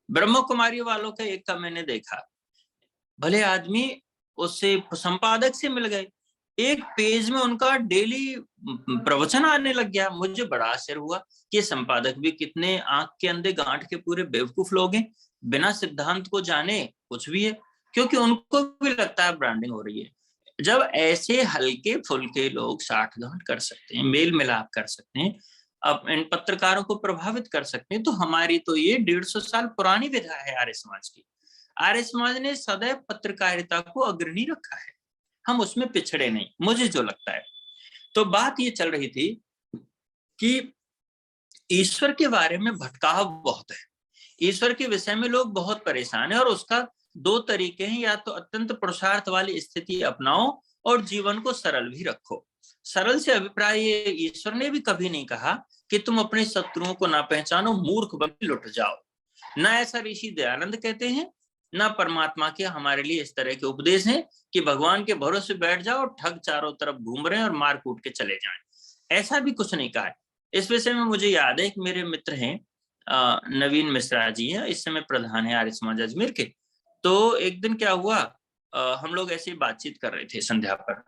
ब्रह्म कुमारी वालों का एक का मैंने देखा, भले आदमी उससे संपादक से मिल गए, एक पेज में उनका डेली प्रवचन आने लग गया। मुझे बड़ा आश्चर्य हुआ कि ये संपादक भी कितने आंख के अंधे गांठ के पूरे बेवकूफ लोग हैं, बिना सिद्धांत को जाने कुछ भी है, क्योंकि उनको भी लगता है ब्रांडिंग हो रही है। जब ऐसे हल्के फुल्के लोग साठगांठ कर सकते हैं, मेल मिलाप कर सकते हैं, अब इन पत्रकारों को प्रभावित कर सकते हैं, तो हमारी तो ये 150 साल पुरानी विधा है आर्य समाज की। आर्य समाज ने सदैव पत्रकारिता को अग्रणी रखा है, हम उसमें पिछड़े नहीं, मुझे जो लगता है। तो बात ये चल रही थी कि ईश्वर के बारे में भटकाव बहुत है, ईश्वर के विषय में लोग बहुत परेशान है, और उसका 2 तरीके हैं, या तो अत्यंत पुरुषार्थ वाली स्थिति अपनाओ और जीवन को सरल भी रखो। सरल से अभिप्राय ये, ईश्वर ने भी कभी नहीं कहा कि तुम अपने शत्रुओं को ना पहचानो, मूर्ख बन लुट जाओ, ना ऐसा ऋषि दयानंद कहते हैं, ना परमात्मा के हमारे लिए इस तरह के उपदेश हैं कि भगवान के भरोसे बैठ जाओ, ठग चारों तरफ घूम रहे हैं और मार कूट के चले जाएं, ऐसा भी कुछ नहीं कहा है। इस विषय में मुझे याद है, एक मेरे मित्र हैं नवीन मिश्रा जी हैं, इस समय प्रधान है आर्य समाज अजमेर के। तो एक दिन क्या हुआ, हम लोग ऐसे ही बातचीत कर रहे थे संध्या पर,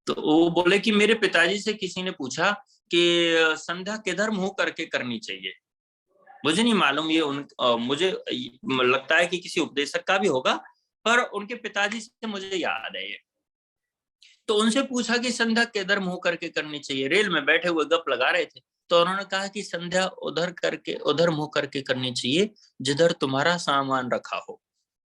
तो वो बोले कि मेरे पिताजी से किसी ने पूछा कि संध्या किधर मुंह करके करनी चाहिए। मुझे नहीं मालूम ये मुझे लगता है कि किसी उपदेशक का भी होगा, पर उनके पिताजी से मुझे याद है ये। तो उनसे पूछा कि संध्या किधर मुंह करके करनी चाहिए, रेल में बैठे हुए गप लगा रहे थे, तो उन्होंने कहा कि संध्या उधर मुंह करके करनी चाहिए जिधर तुम्हारा सामान रखा हो।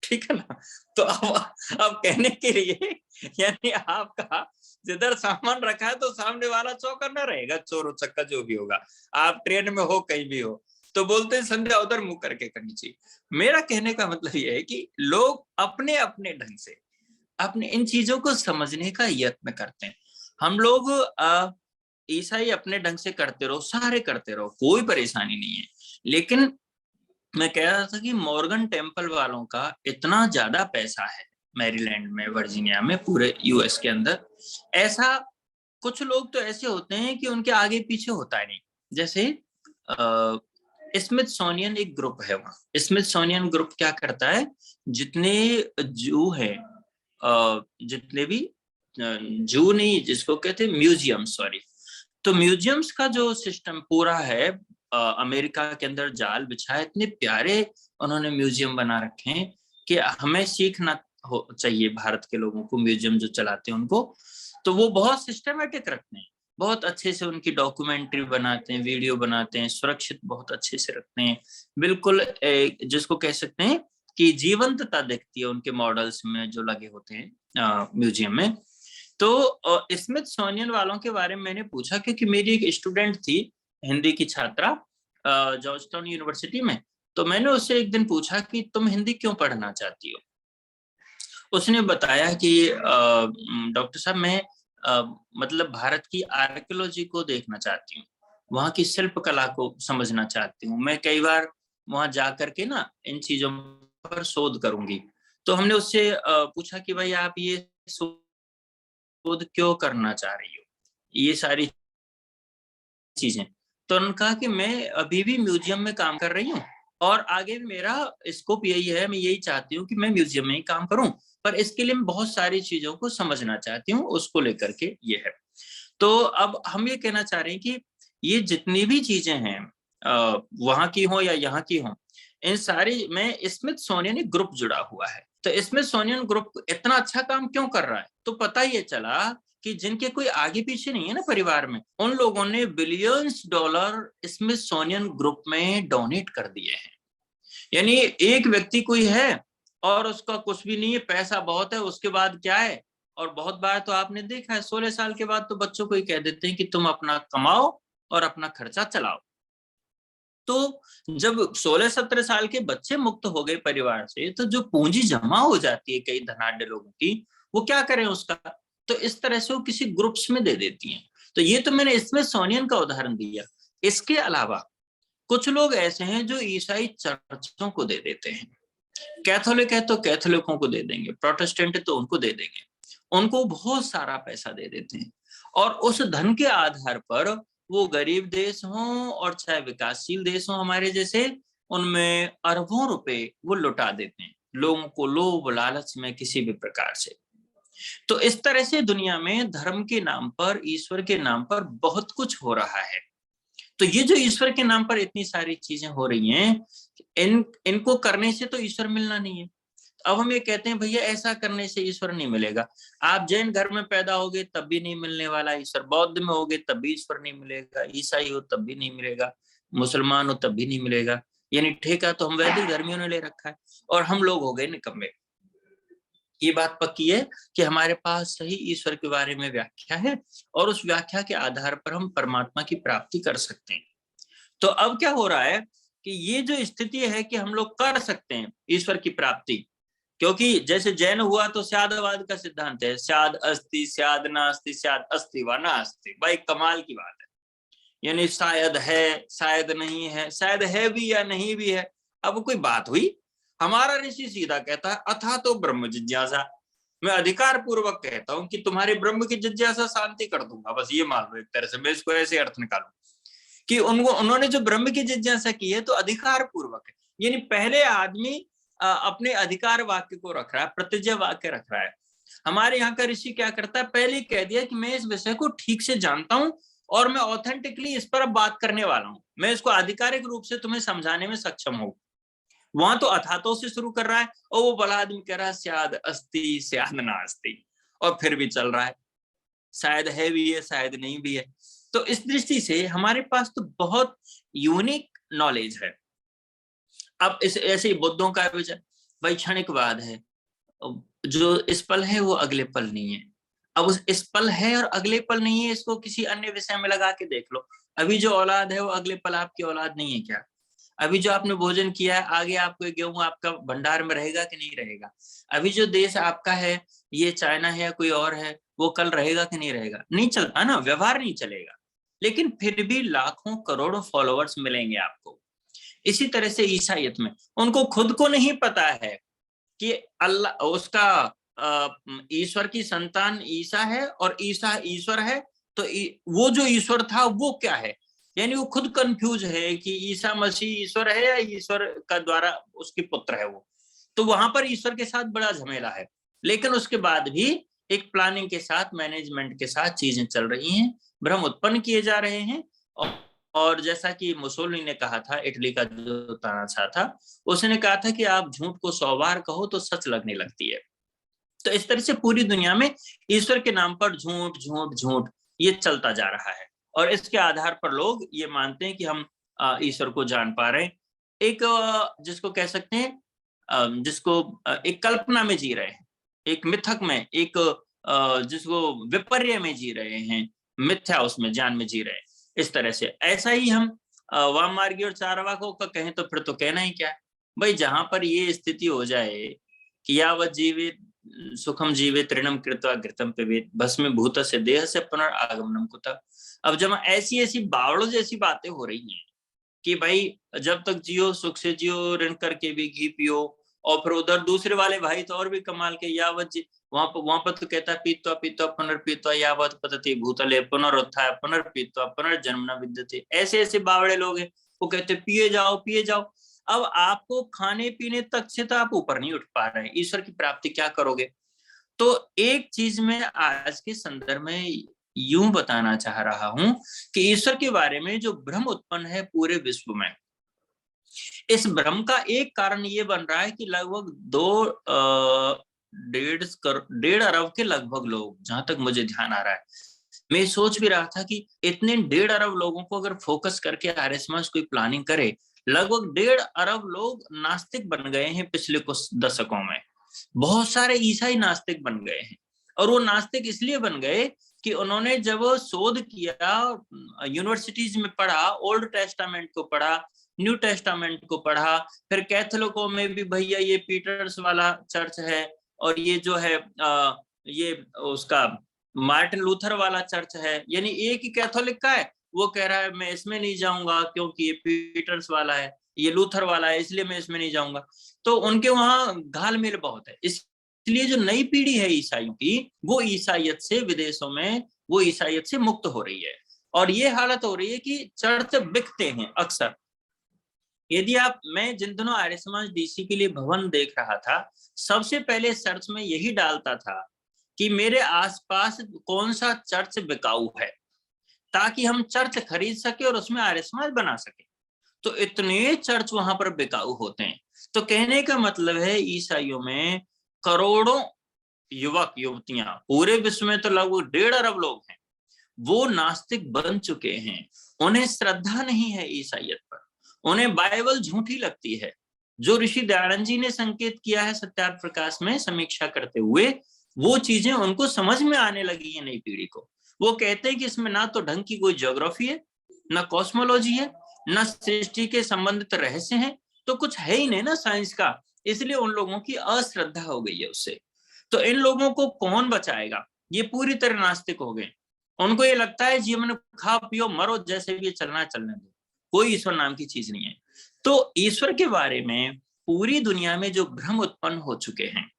ठीक है ना। तो अब कहने के लिए, यानी आपका जिधर सामान रखा है तो सामने वाला चौकन्ना रहेगा, चोर उचक्का जो भी होगा, आप ट्रेन में हो कहीं भी हो, तो बोलते हैं संध्या उधर मुंह करके करनी चाहिए। मेरा कहने का मतलब यह है कि लोग अपने अपने ढंग से अपने इन चीजों को समझने का यत्न करते हैं। हम लोग ईसाई अपने ढंग से करते रहो, सारे करते रहो, कोई परेशानी नहीं है। लेकिन मैं कह रहा था कि मॉर्गन टेम्पल वालों का इतना ज्यादा पैसा है मैरीलैंड में, वर्जीनिया में, पूरे यूएस के अंदर, ऐसा कुछ लोग तो ऐसे होते हैं कि उनके आगे पीछे होता है नहीं। जैसे स्मिथसोनियन एक ग्रुप है, वहां स्मिथसोनियन ग्रुप क्या करता है, जितने जू है, जितने भी जू नहीं, जिसको कहते हैं म्यूजियम, सॉरी, तो म्यूजियम्स का जो सिस्टम पूरा है अमेरिका के अंदर जाल बिछा है, इतने प्यारे उन्होंने म्यूजियम बना रखे हैं कि हमें सीखना चाहिए भारत के लोगों को, म्यूजियम जो चलाते हैं उनको। तो वो बहुत सिस्टमेटिक रखते हैं, बहुत अच्छे से उनकी डॉक्यूमेंट्री बनाते हैं, वीडियो बनाते हैं, सुरक्षित बहुत अच्छे से रखते हैं, बिल्कुल जिसको कह सकते हैं कि जीवंतता दिखती है उनके मॉडल्स में जो लगे होते हैं म्यूजियम में। तो स्मिथसोनियन वालों के बारे में मैंने पूछा, क्योंकि मेरी एक स्टूडेंट थी, हिंदी की छात्रा, जॉर्जटाउन यूनिवर्सिटी में। तो मैंने उससे एक दिन पूछा कि तुम हिंदी क्यों पढ़ना चाहती हो। उसने बताया कि डॉक्टर साहब मैं मतलब भारत की आर्कियोलॉजी को देखना चाहती हूँ, वहां की शिल्प कला को समझना चाहती हूँ, मैं कई बार वहां जा करके ना इन चीजों पर शोध करूंगी। तो हमने उससे पूछा कि भाई आप ये शोध क्यों करना चाह रही हो, ये सारी चीजें। तो उन्होंने कहा कि मैं अभी भी म्यूजियम में काम कर रही हूँ और आगे भी मेरा स्कोप यही है, मैं यही चाहती हूँ कि मैं म्यूजियम में ही काम करूं, पर इसके लिए मैं बहुत सारी चीजों को समझना चाहती हूँ, उसको लेकर के ये है। तो अब हम ये कहना चाह रहे हैं कि ये जितनी भी चीजें हैं वहां की हो या यहाँ की हो, इन सारी में स्मिथसोनियन ग्रुप जुड़ा हुआ है। तो स्मिथसोनियन ग्रुप इतना अच्छा काम क्यों कर रहा है, तो पता ये चला कि जिनके कोई आगे पीछे नहीं है ना परिवार में, उन लोगों ने बिलियंस डॉलर स्मिथसोनियन ग्रुप में डोनेट कर दिए हैं। यानी एक व्यक्ति कोई है और उसका कुछ भी नहीं है, पैसा बहुत है, उसके बाद क्या है, और बहुत बार तो आपने देखा है 16 साल के बाद तो बच्चों को ही कह देते हैं कि तुम अपना कमाओ और अपना खर्चा चलाओ। तो जब 16-17 साल के बच्चे मुक्त हो गए परिवार से, तो जो पूंजी जमा हो जाती है कई धनाढ्य लोगों की, वो क्या करें उसका, तो इस तरह से वो किसी ग्रुप्स में दे देती हैं। तो ये तो मैंने इसमें सोनियन का उदाहरण दिया। इसके अलावा कुछ लोग ऐसे हैं जो ईसाई चर्चों को दे देते हैं। कैथोलिक है तो कैथोलिकों को दे देंगे, प्रोटेस्टेंट है तो उनको दे देंगे, उनको बहुत सारा पैसा दे देते हैं और उस धन के आधार पर वो गरीब देश हों और चाहे विकासशील देश हों हमारे जैसे, उनमें अरबों रुपए वो लुटा देते हैं लोगों को लोभ लालच में किसी भी प्रकार से। तो इस तरह से दुनिया में धर्म के नाम पर, ईश्वर के नाम पर बहुत कुछ हो रहा है। तो ये जो ईश्वर के नाम पर इतनी सारी चीजें हो रही हैं, इनको करने से तो ईश्वर मिलना नहीं है। अब हम ये कहते हैं भैया ऐसा करने से ईश्वर नहीं मिलेगा। आप जैन घर में पैदा होगे तब भी नहीं मिलने वाला ईश्वर, बौद्ध में होगे तब भी ईश्वर नहीं मिलेगा, ईसाई हो तब भी नहीं मिलेगा, मुसलमान हो तब भी नहीं मिलेगा। यानी ठेका तो हम वैदिक धर्मियों ने ले रखा है और हम लोग हो गए निकम्मे। ये बात पक्की है कि हमारे पास सही ईश्वर के बारे में व्याख्या है और उस व्याख्या के आधार पर हम परमात्मा की प्राप्ति कर सकते हैं। तो अब क्या हो रहा है कि ये जो स्थिति है कि हम लोग कर सकते हैं ईश्वर की प्राप्ति, क्योंकि जैसे जैन हुआ तो स्यादवाद का सिद्धांत है, स्याद अस्ति स्याद नास्ति स्याद अस्ति व नास्ति। भाई कमाल की बात है, यानी शायद है शायद नहीं है, शायद है भी या नहीं भी है। अब कोई बात हुई, हमारा ऋषि सीधा कहता है अथा तो ब्रह्म जिज्ञासा। मैं अधिकार पूर्वक कहता हूं कि तुम्हारे ब्रह्म की जिज्ञासा शांति कर दूंगा, बस ये मान लो एक तरह से, मैं इसको ऐसे अर्थ निकालू कि उन्होंने जो ब्रह्म की जिज्ञासा की है तो अधिकार पूर्वक है। यानी पहले आदमी अपने अधिकार वाक्य को रख रहा है, प्रतिज्ञा वाक्य रख रहा है। हमारे यहाँ का ऋषि क्या करता है, पहले ही कह दिया कि मैं इस विषय को ठीक से जानता हूं और मैं ऑथेंटिकली इस पर अब बात करने वाला हूं, मैं इसको आधिकारिक रूप से तुम्हें समझाने में सक्षम हूं। वहां तो अथातो से शुरू कर रहा है और वो बड़ा आदमी कह रहा है स्याद अस्ति स्याद नास्ति, और फिर भी चल रहा है, शायद है भी है शायद नहीं भी है। तो इस दृष्टि से हमारे पास तो बहुत यूनिक नॉलेज है। अब इस ऐसे ही बुद्धों का विचार वैक्षणिकवाद है, जो इस पल है वो अगले पल नहीं है। अब उस इस पल है और अगले पल नहीं है, इसको किसी अन्य विषय में लगा के देख लो। अभी जो औलाद है वो अगले पल आपकी औलाद नहीं है क्या? अभी जो आपने भोजन किया है आगे आपको गेहूं आपका भंडार में रहेगा कि नहीं रहेगा? अभी जो देश आपका है, ये चाइना है या कोई और है, वो कल रहेगा कि नहीं रहेगा? नहीं चलता ना, व्यवहार नहीं चलेगा। लेकिन फिर भी लाखों करोड़ों फॉलोअर्स मिलेंगे आपको। इसी तरह से ईसाईयत में उनको खुद को नहीं पता है कि अल्लाह उसका ईश्वर की संतान ईसा है और ईसा ईश्वर है, तो वो जो ईश्वर था वो क्या है, यानी वो खुद कंफ्यूज है कि ईसा मसीह ईश्वर है या ईश्वर का द्वारा उसके पुत्र है वो। तो वहां पर ईश्वर के साथ बड़ा झमेला है, लेकिन उसके बाद भी एक प्लानिंग के साथ, मैनेजमेंट के साथ चीजें चल रही हैं, भ्रम उत्पन्न किए जा रहे हैं। और जैसा कि मुसोलिनी ने कहा था, इटली का जो तानाशाह था, उसने कहा था कि आप झूठ को 100 बार कहो तो सच लगने लगती है। तो इस तरह से पूरी दुनिया में ईश्वर के नाम पर झूठ झूठ झूठ ये चलता जा रहा है और इसके आधार पर लोग ये मानते हैं कि हम ईश्वर को जान पा रहे हैं। एक जिसको कह सकते हैं, जिसको एक कल्पना में जी रहे हैं, एक मिथक में, एक जिसको विपर्य में जी रहे हैं, मिथ्या उसमें ज्ञान में जी रहे हैं। इस तरह से ऐसा ही हम वाम मार्गी और चारवाकों का कहें तो फिर तो कहना ही क्या है भाई, जहां पर ये स्थिति हो जाए कि यावत जीवित सुखम जीवे तृणम कृत्वा घृतम पिबेत भस्म भूतस्य देहस्य पुनरागमनम कुतः। अब जब ऐसी ऐसी बावड़ों जैसी बातें हो रही हैं कि भाई जब तक जियो सुख से जियो, ऋण करके भी घी पियो, और फिर उधर दूसरे वाले भाई तो और भी कमाल के, यावत वहां पर तो कहता है पीत्वा पीत्वा पुनर्पीत्वा यावत पतति भूतले पुनरुत्थाय पुनर्पीत्वा पुनर्जन्म न विद्यते। ऐसे ऐसे बावड़े लोग हैं, वो कहते पिए जाओ पिए जाओ। अब आपको खाने पीने तक से तो आप ऊपर नहीं उठ पा रहे हैं, ईश्वर की प्राप्ति क्या करोगे। तो एक चीज मैं आज के संदर्भ में यूं बताना चाह रहा हूं कि ईश्वर के बारे में जो भ्रम उत्पन्न है पूरे विश्व में, इस भ्रम का एक कारण ये बन रहा है कि लगभग 1.5 अरब के लगभग लोग, जहां तक मुझे ध्यान आ रहा है, मैं सोच भी रहा था कि इतने 1.5 अरब लोगों को अगर फोकस करके आर्य समाज कोई प्लानिंग करे, लगभग 1.5 अरब लोग नास्तिक बन गए हैं पिछले कुछ दशकों में। बहुत सारे ईसाई नास्तिक बन गए हैं, और वो नास्तिक इसलिए बन गए कि उन्होंने जब शोध किया, यूनिवर्सिटीज में पढ़ा, ओल्ड टेस्टामेंट को पढ़ा, न्यू टेस्टामेंट को पढ़ा, फिर कैथोलिकों में भी भैया ये पीटर्स वाला चर्च है, और ये जो है ये उसका मार्टिन लूथर वाला चर्च है, यानी एक ही कैथोलिक का है, वो कह रहा है मैं इसमें नहीं जाऊंगा क्योंकि ये पीटर्स वाला है, ये लूथर वाला है, इसलिए मैं इसमें नहीं जाऊंगा। तो उनके वहां घालमेल बहुत है। इसलिए जो नई पीढ़ी है ईसाइयों की, वो ईसाइयत से विदेशों में वो ईसाइयत से मुक्त हो रही है, और ये हालत हो रही है कि चर्च बिकते हैं अक्सर। यदि मैं जिन दिनों आर्य समाज डीसी के लिए भवन देख रहा था, सबसे पहले सर्च में यही डालता था कि मेरे आसपास कौन सा चर्च बिकाऊ है, ताकि हम चर्च खरीद सके और उसमें आर्य समाज बना सके। तो इतने चर्च वहां पर बिकाऊ होते हैं। तो कहने का मतलब है ईसाइयों में करोड़ों युवक युवतियां, पूरे विश्व में तो लगभग 1.5 अरब लोग हैं, वो नास्तिक बन चुके हैं। उन्हें श्रद्धा नहीं है ईसाइयत पर, उन्हें बाइबल झूठी लगती है। जो ऋषि दयानंद जी ने संकेत किया है सत्यार्थ प्रकाश में समीक्षा करते हुए, वो चीजें उनको समझ में आने लगी है नई पीढ़ी को। वो कहते हैं कि इसमें ना तो ढंग की कोई ज्योग्राफी है, ना कॉस्मोलॉजी है, ना सृष्टि के संबंधित रहस्य हैं, तो कुछ है ही नहीं ना साइंस का। इसलिए उन लोगों की अश्रद्धा हो गई है उससे। तो इन लोगों को कौन बचाएगा? ये पूरी तरह नास्तिक हो गए। उनको ये लगता है जीवन खा पियो मरो, जैसे भी चलना चलने दो, कोई ईश्वर नाम की चीज नहीं है। तो ईश्वर के बारे में पूरी दुनिया में जो भ्रम उत्पन्न हो चुके हैं,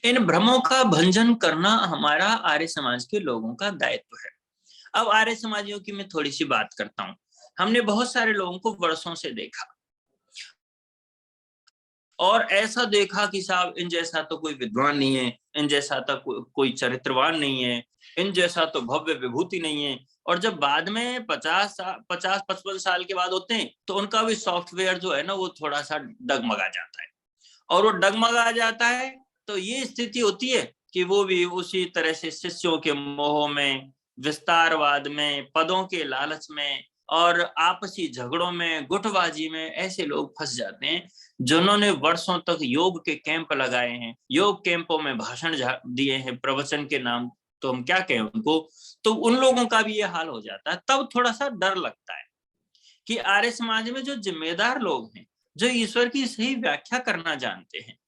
इन भ्रमों का भंजन करना हमारा आर्य समाज के लोगों का दायित्व है। अब आर्य समाजियों की मैं थोड़ी सी बात करता हूं। हमने बहुत सारे लोगों को वर्षों से देखा, और ऐसा देखा कि साहब इन जैसा तो कोई विद्वान नहीं है, इन जैसा तो कोई चरित्रवान नहीं है, इन जैसा तो भव्य विभूति नहीं है। और जब बाद में 50-55 साल के बाद होते हैं, तो उनका भी सॉफ्टवेयर जो है ना, वो थोड़ा सा डगमगा जाता है। और वो डगमगा जाता है तो ये स्थिति होती है कि वो भी उसी तरह से शिष्यों के मोह में, विस्तारवाद में, पदों के लालच में, और आपसी झगड़ों में, गुटबाजी में ऐसे लोग फंस जाते हैं जिन्होंने वर्षों तक योग के कैंप लगाए हैं, योग कैंपों में भाषण दिए हैं प्रवचन के नाम, तो हम क्या कहें उनको। तो उन लोगों का भी ये हाल हो जाता है। तब थोड़ा सा डर लगता है कि आर्य समाज में जो जिम्मेदार लोग हैं, जो ईश्वर की सही व्याख्या करना जानते हैं,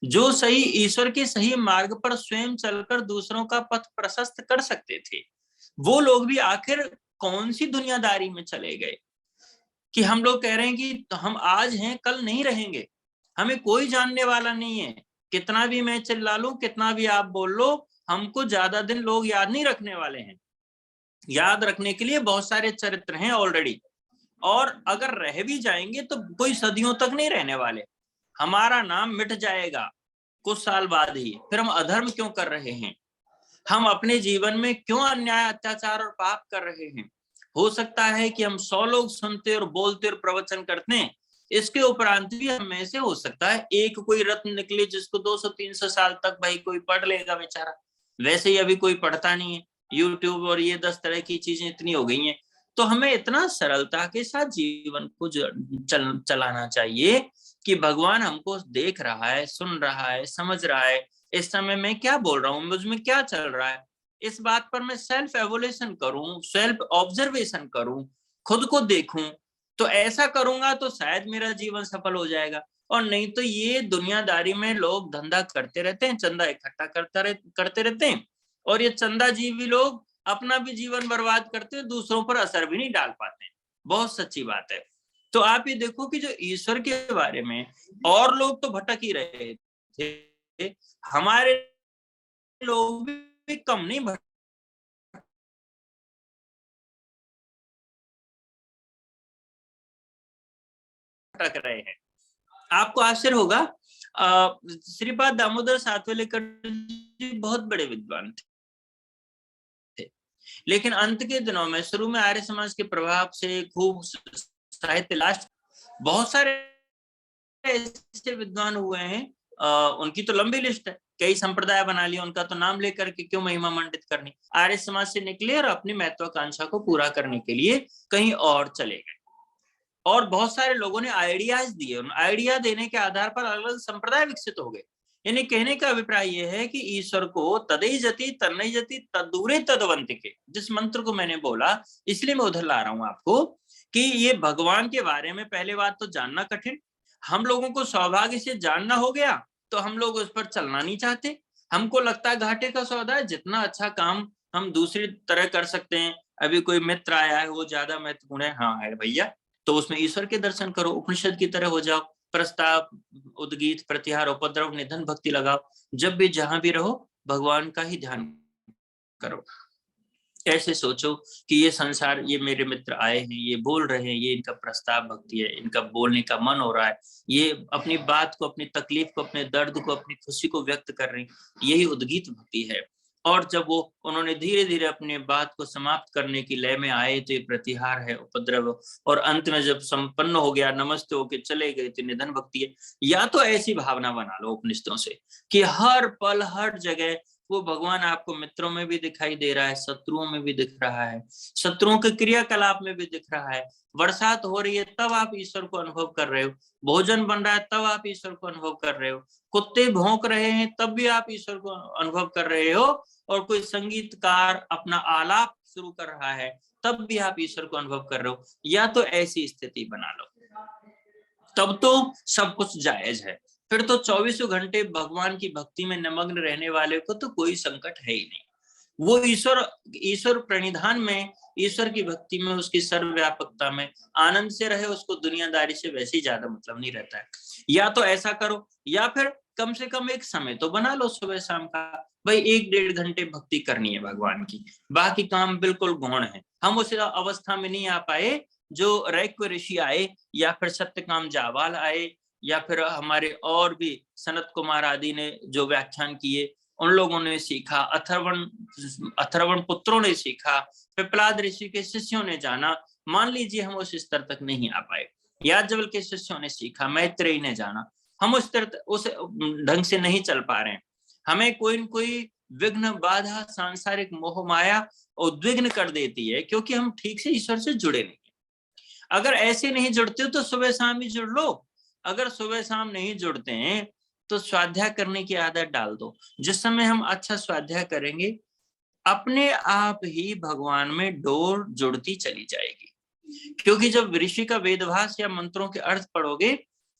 जो सही ईश्वर के सही मार्ग पर स्वयं चलकर दूसरों का पथ प्रशस्त कर सकते थे, वो लोग भी आखिर कौन सी दुनियादारी में चले गए कि हम लोग कह रहे हैं कि हम आज हैं कल नहीं रहेंगे, हमें कोई जानने वाला नहीं है। कितना भी मैं चिल्ला लूं, कितना भी आप बोल लो, हमको ज्यादा दिन लोग याद नहीं रखने वाले हैं। याद रखने के लिए बहुत सारे चरित्र हैं ऑलरेडी, और अगर रह भी जाएंगे तो कोई सदियों तक नहीं रहने वाले। हमारा नाम मिट जाएगा कुछ साल बाद ही। फिर हम अधर्म क्यों कर रहे हैं? हम अपने जीवन में क्यों अन्याय, अत्याचार और पाप कर रहे हैं? हो सकता है कि हम 100 लोग सुनते और बोलते और प्रवचन करते हैं, इसके उपरांत भी हम में से हो सकता है एक कोई रत्न निकले जिसको 200-300 साल तक भाई कोई पढ़ लेगा बेचारा। वैसे ही अभी कोई पढ़ता नहीं है। यूट्यूब और ये 10 तरह की चीजें इतनी हो गई हैं। तो हमें इतना सरलता के साथ जीवन को चलाना चाहिए कि भगवान हमको देख रहा है, सुन रहा है, समझ रहा है इस समय मैं क्या बोल रहा हूँ, मुझमें क्या चल रहा है। इस बात पर मैं सेल्फ एवोल्यूशन करूं, सेल्फ ऑब्जर्वेशन करूं, खुद को देखूं। तो ऐसा करूंगा तो शायद मेरा जीवन सफल हो जाएगा। और नहीं तो ये दुनियादारी में लोग धंधा करते रहते हैं, चंदा इकट्ठा करते रहते हैं, और ये चंदा जीवी लोग अपना भी जीवन बर्बाद करते हैं, दूसरों पर असर भी नहीं डाल पाते हैं। बहुत सच्ची बात है। तो आप ये देखो कि जो ईश्वर के बारे में और लोग तो भटक ही रहे थे, हमारे लोग भी कम नहीं भटक रहे हैं। आपको आश्चर्य होगा, श्रीपाद दामोदर सातवलेकर जी बहुत बड़े विद्वान थे, लेकिन अंत के दिनों में, शुरू में आर्य समाज के प्रभाव से खूब साहित्य, लास्ट बहुत सारे ऐसे विद्वान हुए हैं, उनकी तो लंबी लिस्ट है, कई संप्रदाय बना लिया, उनका तो नाम लेकर के क्यों महिमा मंडित करनी। आर्य समाज से निकले और अपनी महत्वाकांक्षा को पूरा करने के लिए कहीं और चले गए, और बहुत सारे लोगों ने आइडियाज दिए, उन आइडिया देने के आधार पर अलग अलग संप्रदाय विकसित हो गए। यानी कहने का अभिप्राय यह है कि ईश्वर को तदई जति तन्नई जति तदूरे तदवंतिके, जिस मंत्र को मैंने बोला इसलिए मैं उधर ला रहा हूं आपको, कि ये भगवान के बारे में पहले बात तो जानना कठिन, हम लोगों को सौभाग्य से जानना हो गया तो हम लोग उस पर चलना नहीं चाहते। हमको लगता है घाटे का सौदा है, जितना अच्छा काम हम दूसरी तरह कर सकते हैं। अभी कोई मित्र आया है, वो ज्यादा महत्वपूर्ण है, हाँ है भैया, तो उसमें ईश्वर के दर्शन करो, उपनिषद की तरह हो जाओ, प्रस्ताव, उद्गीत, प्रत्याहार, उपद्रव, निधन, भक्ति लगाओ, जब भी जहां भी रहो भगवान का ही ध्यान करो। ऐसे सोचो कि ये संसार, ये मेरे मित्र आए हैं, ये बोल रहे हैं, ये इनका प्रस्ताव भक्ति है, इनका बोलने का मन हो रहा है, ये अपनी बात को, अपनी तकलीफ को, अपने दर्द को, अपनी खुशी को व्यक्त कर रहे हैं, यही उद्गीत भक्ति है। और जब वो उन्होंने धीरे धीरे अपने बात को समाप्त करने की लय में आए तो ये प्रतिहार है, उपद्रव, और अंत में जब संपन्न हो गया, नमस्ते होके चले गए, तो निधन भक्ति है। या तो ऐसी भावना बना लो उपनिषदों से कि हर पल हर जगह वो भगवान आपको मित्रों में भी दिखाई दे रहा है, शत्रुओं में भी दिख रहा है, शत्रुओं के क्रियाकलाप में भी दिख रहा है। बरसात हो रही है तब आप ईश्वर को अनुभव कर रहे हो, भोजन बन रहा है तब आप ईश्वर को अनुभव कर रहे हो, कुत्ते भौंक रहे हैं तब भी आप ईश्वर को अनुभव कर रहे हो, और कोई संगीतकार अपना आलाप शुरू कर रहा है तब भी आप ईश्वर को अनुभव कर रहे हो। या तो ऐसी स्थिति बना लो, तब तो सब कुछ जायज है, फिर तो 24 घंटे भगवान की भक्ति में निमग्न रहने वाले को तो कोई संकट है ही नहीं। वो ईश्वर प्रणिधान में, ईश्वर की भक्ति में, उसकी सर्वव्यापकता में आनंद से रहे, उसको दुनियादारी से वैसे ही ज्यादा मतलब नहीं रहता है। या तो ऐसा करो, या फिर कम से कम एक समय तो बना लो सुबह शाम का, भाई 1-1.5 घंटे भक्ति करनी है भगवान की, बाकी काम बिल्कुल गौण है। हम उस अवस्था में नहीं आ पाए जो रैक्व ऋषि आए, या फिर सत्यकाम जावाल आए, या फिर हमारे और भी सनत कुमार आदि ने जो व्याख्यान किए, उन लोगों ने सीखा, अथर्वण पुत्रों ने सीखा, पिपलाद ऋषि के शिष्यों ने जाना। मान लीजिए हम उस स्तर तक नहीं आ पाए, याज्ञवल्क्य के शिष्यों ने सीखा, मैत्रेयी ने जाना, हम उस ढंग से नहीं चल पा रहे हैं। हमें कोई न कोई विघ्न, बाधा, सांसारिक मोह माया उद्विग्न कर देती है, क्योंकि हम ठीक से ईश्वर से जुड़े नहीं। अगर ऐसे नहीं जुड़ते हो तो सुबह शाम ही जुड़ लो, अगर सुबह शाम नहीं जुड़ते हैं तो स्वाध्याय करने की आदत डाल दो। जिस समय हम अच्छा स्वाध्याय करेंगे, अपने आप ही भगवान में डोर जुड़ती चली जाएगी, क्योंकि जब ऋषि का वेदभास या मंत्रों के अर्थ पढ़ोगे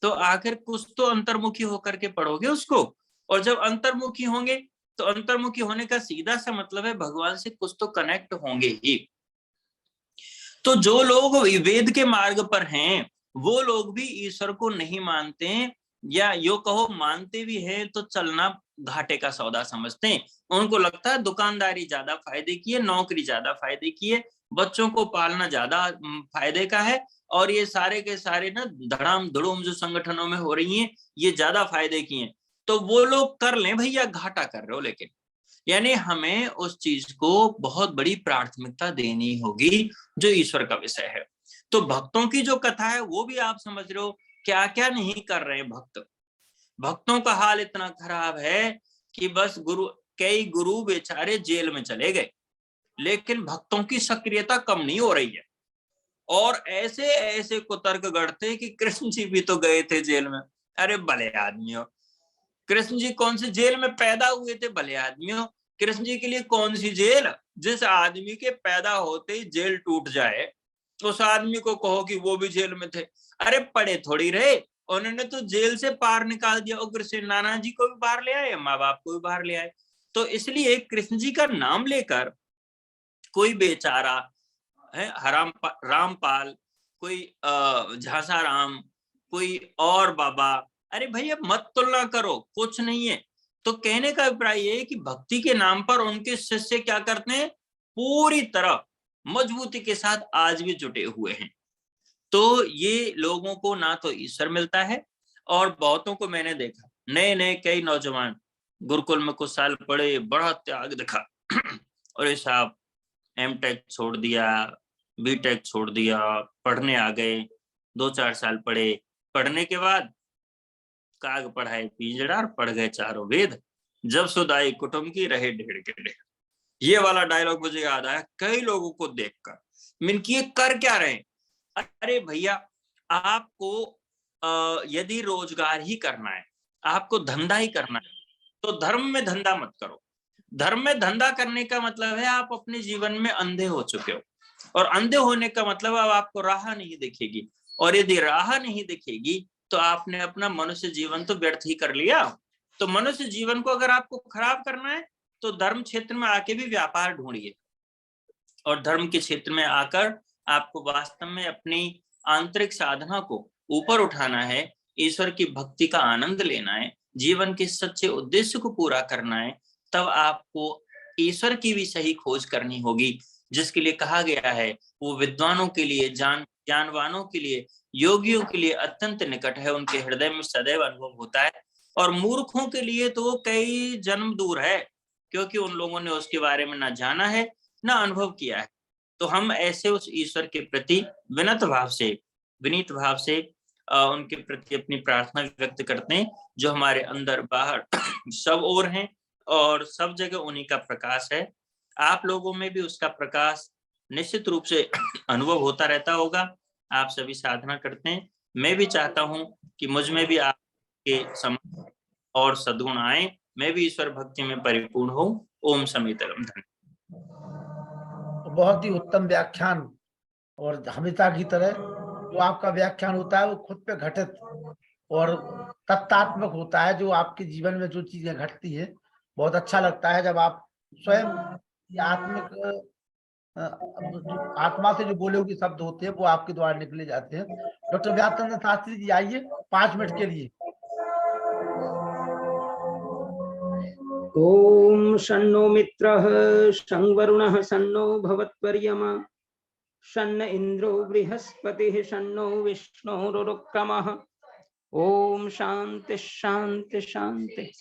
तो आखिर कुछ तो अंतर्मुखी होकर के पढ़ोगे उसको, और जब अंतर्मुखी होंगे तो अंतर्मुखी होने का सीधा सा मतलब है भगवान से कुछ तो कनेक्ट होंगे ही। तो जो लोग वेद के मार्ग पर हैं वो लोग भी ईश्वर को नहीं मानते, या यो कहो मानते भी हैं तो चलना घाटे का सौदा समझते हैं। उनको लगता है दुकानदारी ज्यादा फायदे की है, नौकरी ज्यादा फायदे की है, बच्चों को पालना ज्यादा फायदे का है, और ये सारे के सारे ना धड़ाम धड़ूम जो संगठनों में हो रही हैं ये ज्यादा फायदे की हैं। तो वो लोग कर लें भैया, घाटा कर रहे हो। लेकिन यानी हमें उस चीज को बहुत बड़ी प्राथमिकता देनी होगी जो ईश्वर का विषय है। तो भक्तों की जो कथा है वो भी आप समझ रहे हो क्या क्या नहीं कर रहे हैं भक्त। भक्तों का हाल इतना खराब है कि बस कई गुरु बेचारे जेल में चले गए, लेकिन भक्तों की सक्रियता कम नहीं हो रही है। और ऐसे ऐसे कुतर्क गढ़ते कि कृष्ण जी भी तो गए थे जेल में। अरे भले आदमियों, कृष्ण जी कौन से जेल में पैदा हुए थे? भले आदमियों, कृष्ण जी के लिए कौन सी जेल? जिस आदमी के पैदा होते ही जेल टूट जाए उस आदमी को कहो कि वो भी जेल में थे। अरे पड़े थोड़ी रहे, उन्होंने तो जेल से पार निकाल दिया, और कृष्ण नाना जी को भी बाहर ले आए, माँ बाप को भी बाहर ले आए। तो इसलिए कृष्ण जी का नाम लेकर कोई बेचारा है रामपाल, कोई झांसा राम, कोई और बाबा, अरे भैया मत तुलना करो, कुछ नहीं है। तो कहने का अभिप्राय ये है कि भक्ति के नाम पर उनके शिष्य क्या करते हैं, पूरी तरह मजबूती के साथ आज भी जुटे हुए हैं। तो ये लोगों को ना तो ईश्वर मिलता है, और बहुतों को मैंने देखा, नए नए कई नौजवान गुरुकुल में कुछ साल पढ़े, बड़ा त्याग दिखा, और ये साहब एमटेक छोड़ दिया, बीटेक छोड़ दिया, पढ़ने आ गए, 2-4 साल पढ़े, पढ़ने के बाद काग पढ़ाए पिंजड़ा, पढ़ गए चारों वेद, जब सुध आई कुटुंब की रहे ढेर के ढेर। ये वाला डायलॉग मुझे याद आया कई लोगों को देखकर। मीन की कर क्या रहे? अरे भैया, आपको यदि रोजगार ही करना है, आपको धंधा ही करना है, तो धर्म में धंधा मत करो। धर्म में धंधा करने का मतलब है आप अपने जीवन में अंधे हो चुके हो, और अंधे होने का मतलब अब आपको राह नहीं दिखेगी, और यदि राह नहीं दिखेगी तो आपने अपना मनुष्य जीवन तो व्यर्थ ही कर लिया। तो मनुष्य जीवन को अगर आपको खराब करना है तो धर्म क्षेत्र में आके भी व्यापार ढूंढिए, और धर्म के क्षेत्र में आकर आपको वास्तव में अपनी आंतरिक साधना को ऊपर उठाना है, ईश्वर की भक्ति का आनंद लेना है, जीवन के सच्चे उद्देश्य को पूरा करना है। तब आपको ईश्वर की भी सही खोज करनी होगी, जिसके लिए कहा गया है वो विद्वानों के लिए, ज्ञानवानों के लिए, योगियों के लिए अत्यंत निकट है, उनके हृदय में सदैव अनुभव होता है। और मूर्खों के लिए तो कई जन्म दूर है, क्योंकि उन लोगों ने उसके बारे में ना जाना है ना अनुभव किया है। तो हम ऐसे उस ईश्वर के प्रति विनीत भाव से उनके प्रति अपनी प्रार्थना व्यक्त करते हैं, जो हमारे अंदर बाहर सब ओर हैं, और सब जगह उन्हीं का प्रकाश है। आप लोगों में भी उसका प्रकाश निश्चित रूप से अनुभव होता रहता होगा। आप सभी साधना करते हैं, मैं भी चाहता हूं कि मुझ में भी आपके समझ और सद्गुण आए, मैं भी ईश्वर भक्ति में परिपूर्ण हूं। ओम समीतरम धन। बहुत ही उत्तम व्याख्यान, और हमेशा की तरह जो आपका व्याख्यान होता है वो खुद पे घटित और तत्तात्मक होता है। जो आपके जीवन में जो चीजें घटती है, बहुत अच्छा लगता है जब आप स्वयं आत्मिक आत्मा से जो बोले हुए शब्द होते हैं वो आपके द्वारा निकले जाते हैं। डॉक्टर व्यासचंद्र शास्त्री जी, आइए 5 मिनट के लिए। ओम शन्नो मित्रः शं वरुणः शन्नो भवत्पर्यमा शन्न इंद्रो बृहस्पतिः शन्नो विष्णुरुक्रमः। ओम शांति शांति शांति।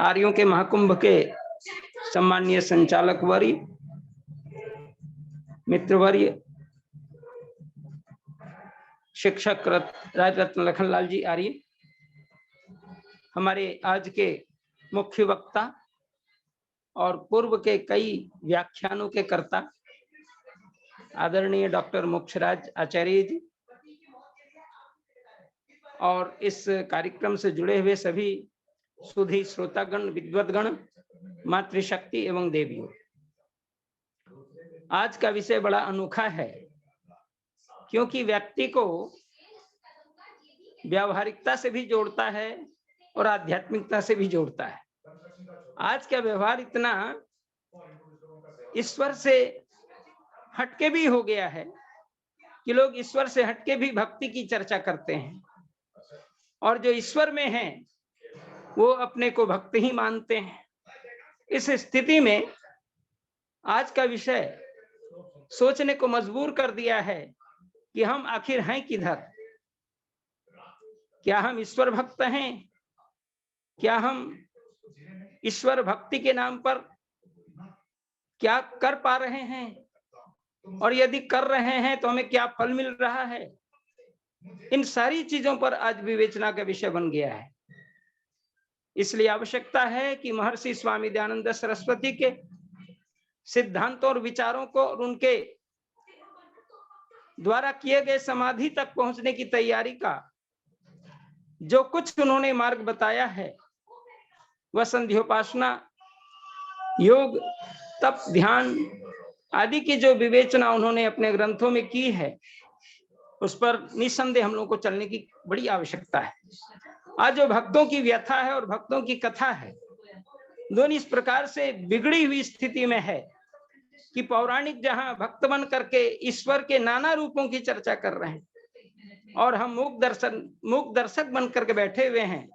आर्यों के महाकुंभ के सम्मानीय संचालक वर्य, मित्रवर्य, शिक्षक राजरत्न लखनलाल जी आर्य, हमारे आज के मुख्य वक्ता और पूर्व के कई व्याख्यानों के कर्ता आदरणीय डॉक्टर मोक्षराज आचार्य जी, और इस कार्यक्रम से जुड़े हुए सभी सुधी श्रोतागण, विद्वद्गण, मातृशक्ति एवं देवियों। आज का विषय बड़ा अनोखा है, क्योंकि व्यक्ति को व्यावहारिकता से भी जोड़ता है और आध्यात्मिकता से भी जोड़ता है। आज का व्यवहार इतना ईश्वर से हटके भी हो गया है कि लोग ईश्वर से हटके भी भक्ति की चर्चा करते हैं, और जो ईश्वर में हैं वो अपने को भक्त ही मानते हैं। इस स्थिति में आज का विषय सोचने को मजबूर कर दिया है कि हम आखिर हैं किधर। क्या हम ईश्वर भक्त हैं? क्या हम ईश्वर भक्ति के नाम पर क्या कर पा रहे हैं? और यदि कर रहे हैं तो हमें क्या फल मिल रहा है? इन सारी चीजों पर आज विवेचना का विषय बन गया है। इसलिए आवश्यकता है कि महर्षि स्वामी दयानंद सरस्वती के सिद्धांतों और विचारों को और उनके द्वारा किए गए समाधि तक पहुंचने की तैयारी का जो कुछ उन्होंने मार्ग बताया है, वह संध्योपासना, योग, तप, ध्यान आदि की जो विवेचना उन्होंने अपने ग्रंथों में की है, उस पर निस्संदेह हम लोग को चलने की बड़ी आवश्यकता है। आज जो भक्तों की व्यथा है और भक्तों की कथा है, दोनों इस प्रकार से बिगड़ी हुई स्थिति में है कि पौराणिक जहां भक्त बन करके ईश्वर के नाना रूपों की चर्चा कर रहे हैं और हम मूक दर्शक बन करके बैठे हुए हैं,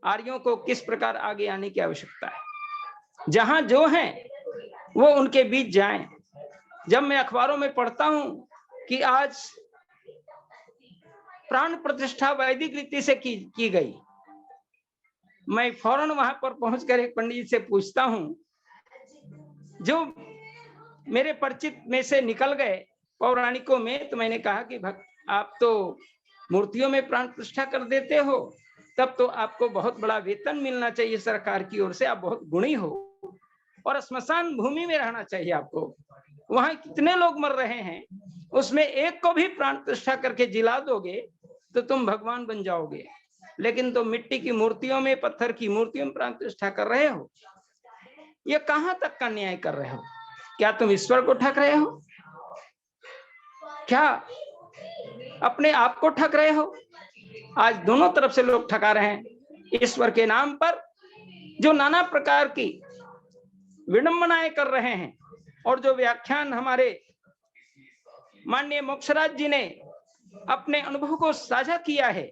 आर्यों को किस प्रकार आगे आने की आवश्यकता है। जहां जो है वो उनके बीच जाएं। जब मैं अखबारों में पढ़ता हूं कि आज प्राण प्रतिष्ठा वैदिक रीति से की गई, मैं फौरन वहां पर पहुंचकर एक पंडित जी से पूछता हूं, जो मेरे परिचित में से निकल गए पौराणिकों में, तो मैंने कहा कि भक्त आप तो मूर्तियों में प्राण प्रतिष्ठा कर देते हो, तब तो आपको बहुत बड़ा वेतन मिलना चाहिए सरकार की ओर से, आप बहुत गुणी हो और श्मशान भूमि में रहना चाहिए आपको। वहां कितने लोग मर रहे हैं, उसमें एक को भी प्राण प्रतिष्ठा करके जिला दोगे तो तुम भगवान बन जाओगे, लेकिन तुम मिट्टी की मूर्तियों में, पत्थर की मूर्तियों में प्राण प्रतिष्ठा कर रहे हो। ये कहां तक का न्याय कर रहे हो? क्या तुम ईश्वर को ठग रहे हो? क्या अपने आप को ठग रहे हो? आज दोनों तरफ से लोग ठगा रहे हैं। ईश्वर के नाम पर जो नाना प्रकार की विडंबनाएं कर रहे हैं, और जो व्याख्यान हमारे माननीय मोक्षराज जी ने अपने अनुभव को साझा किया है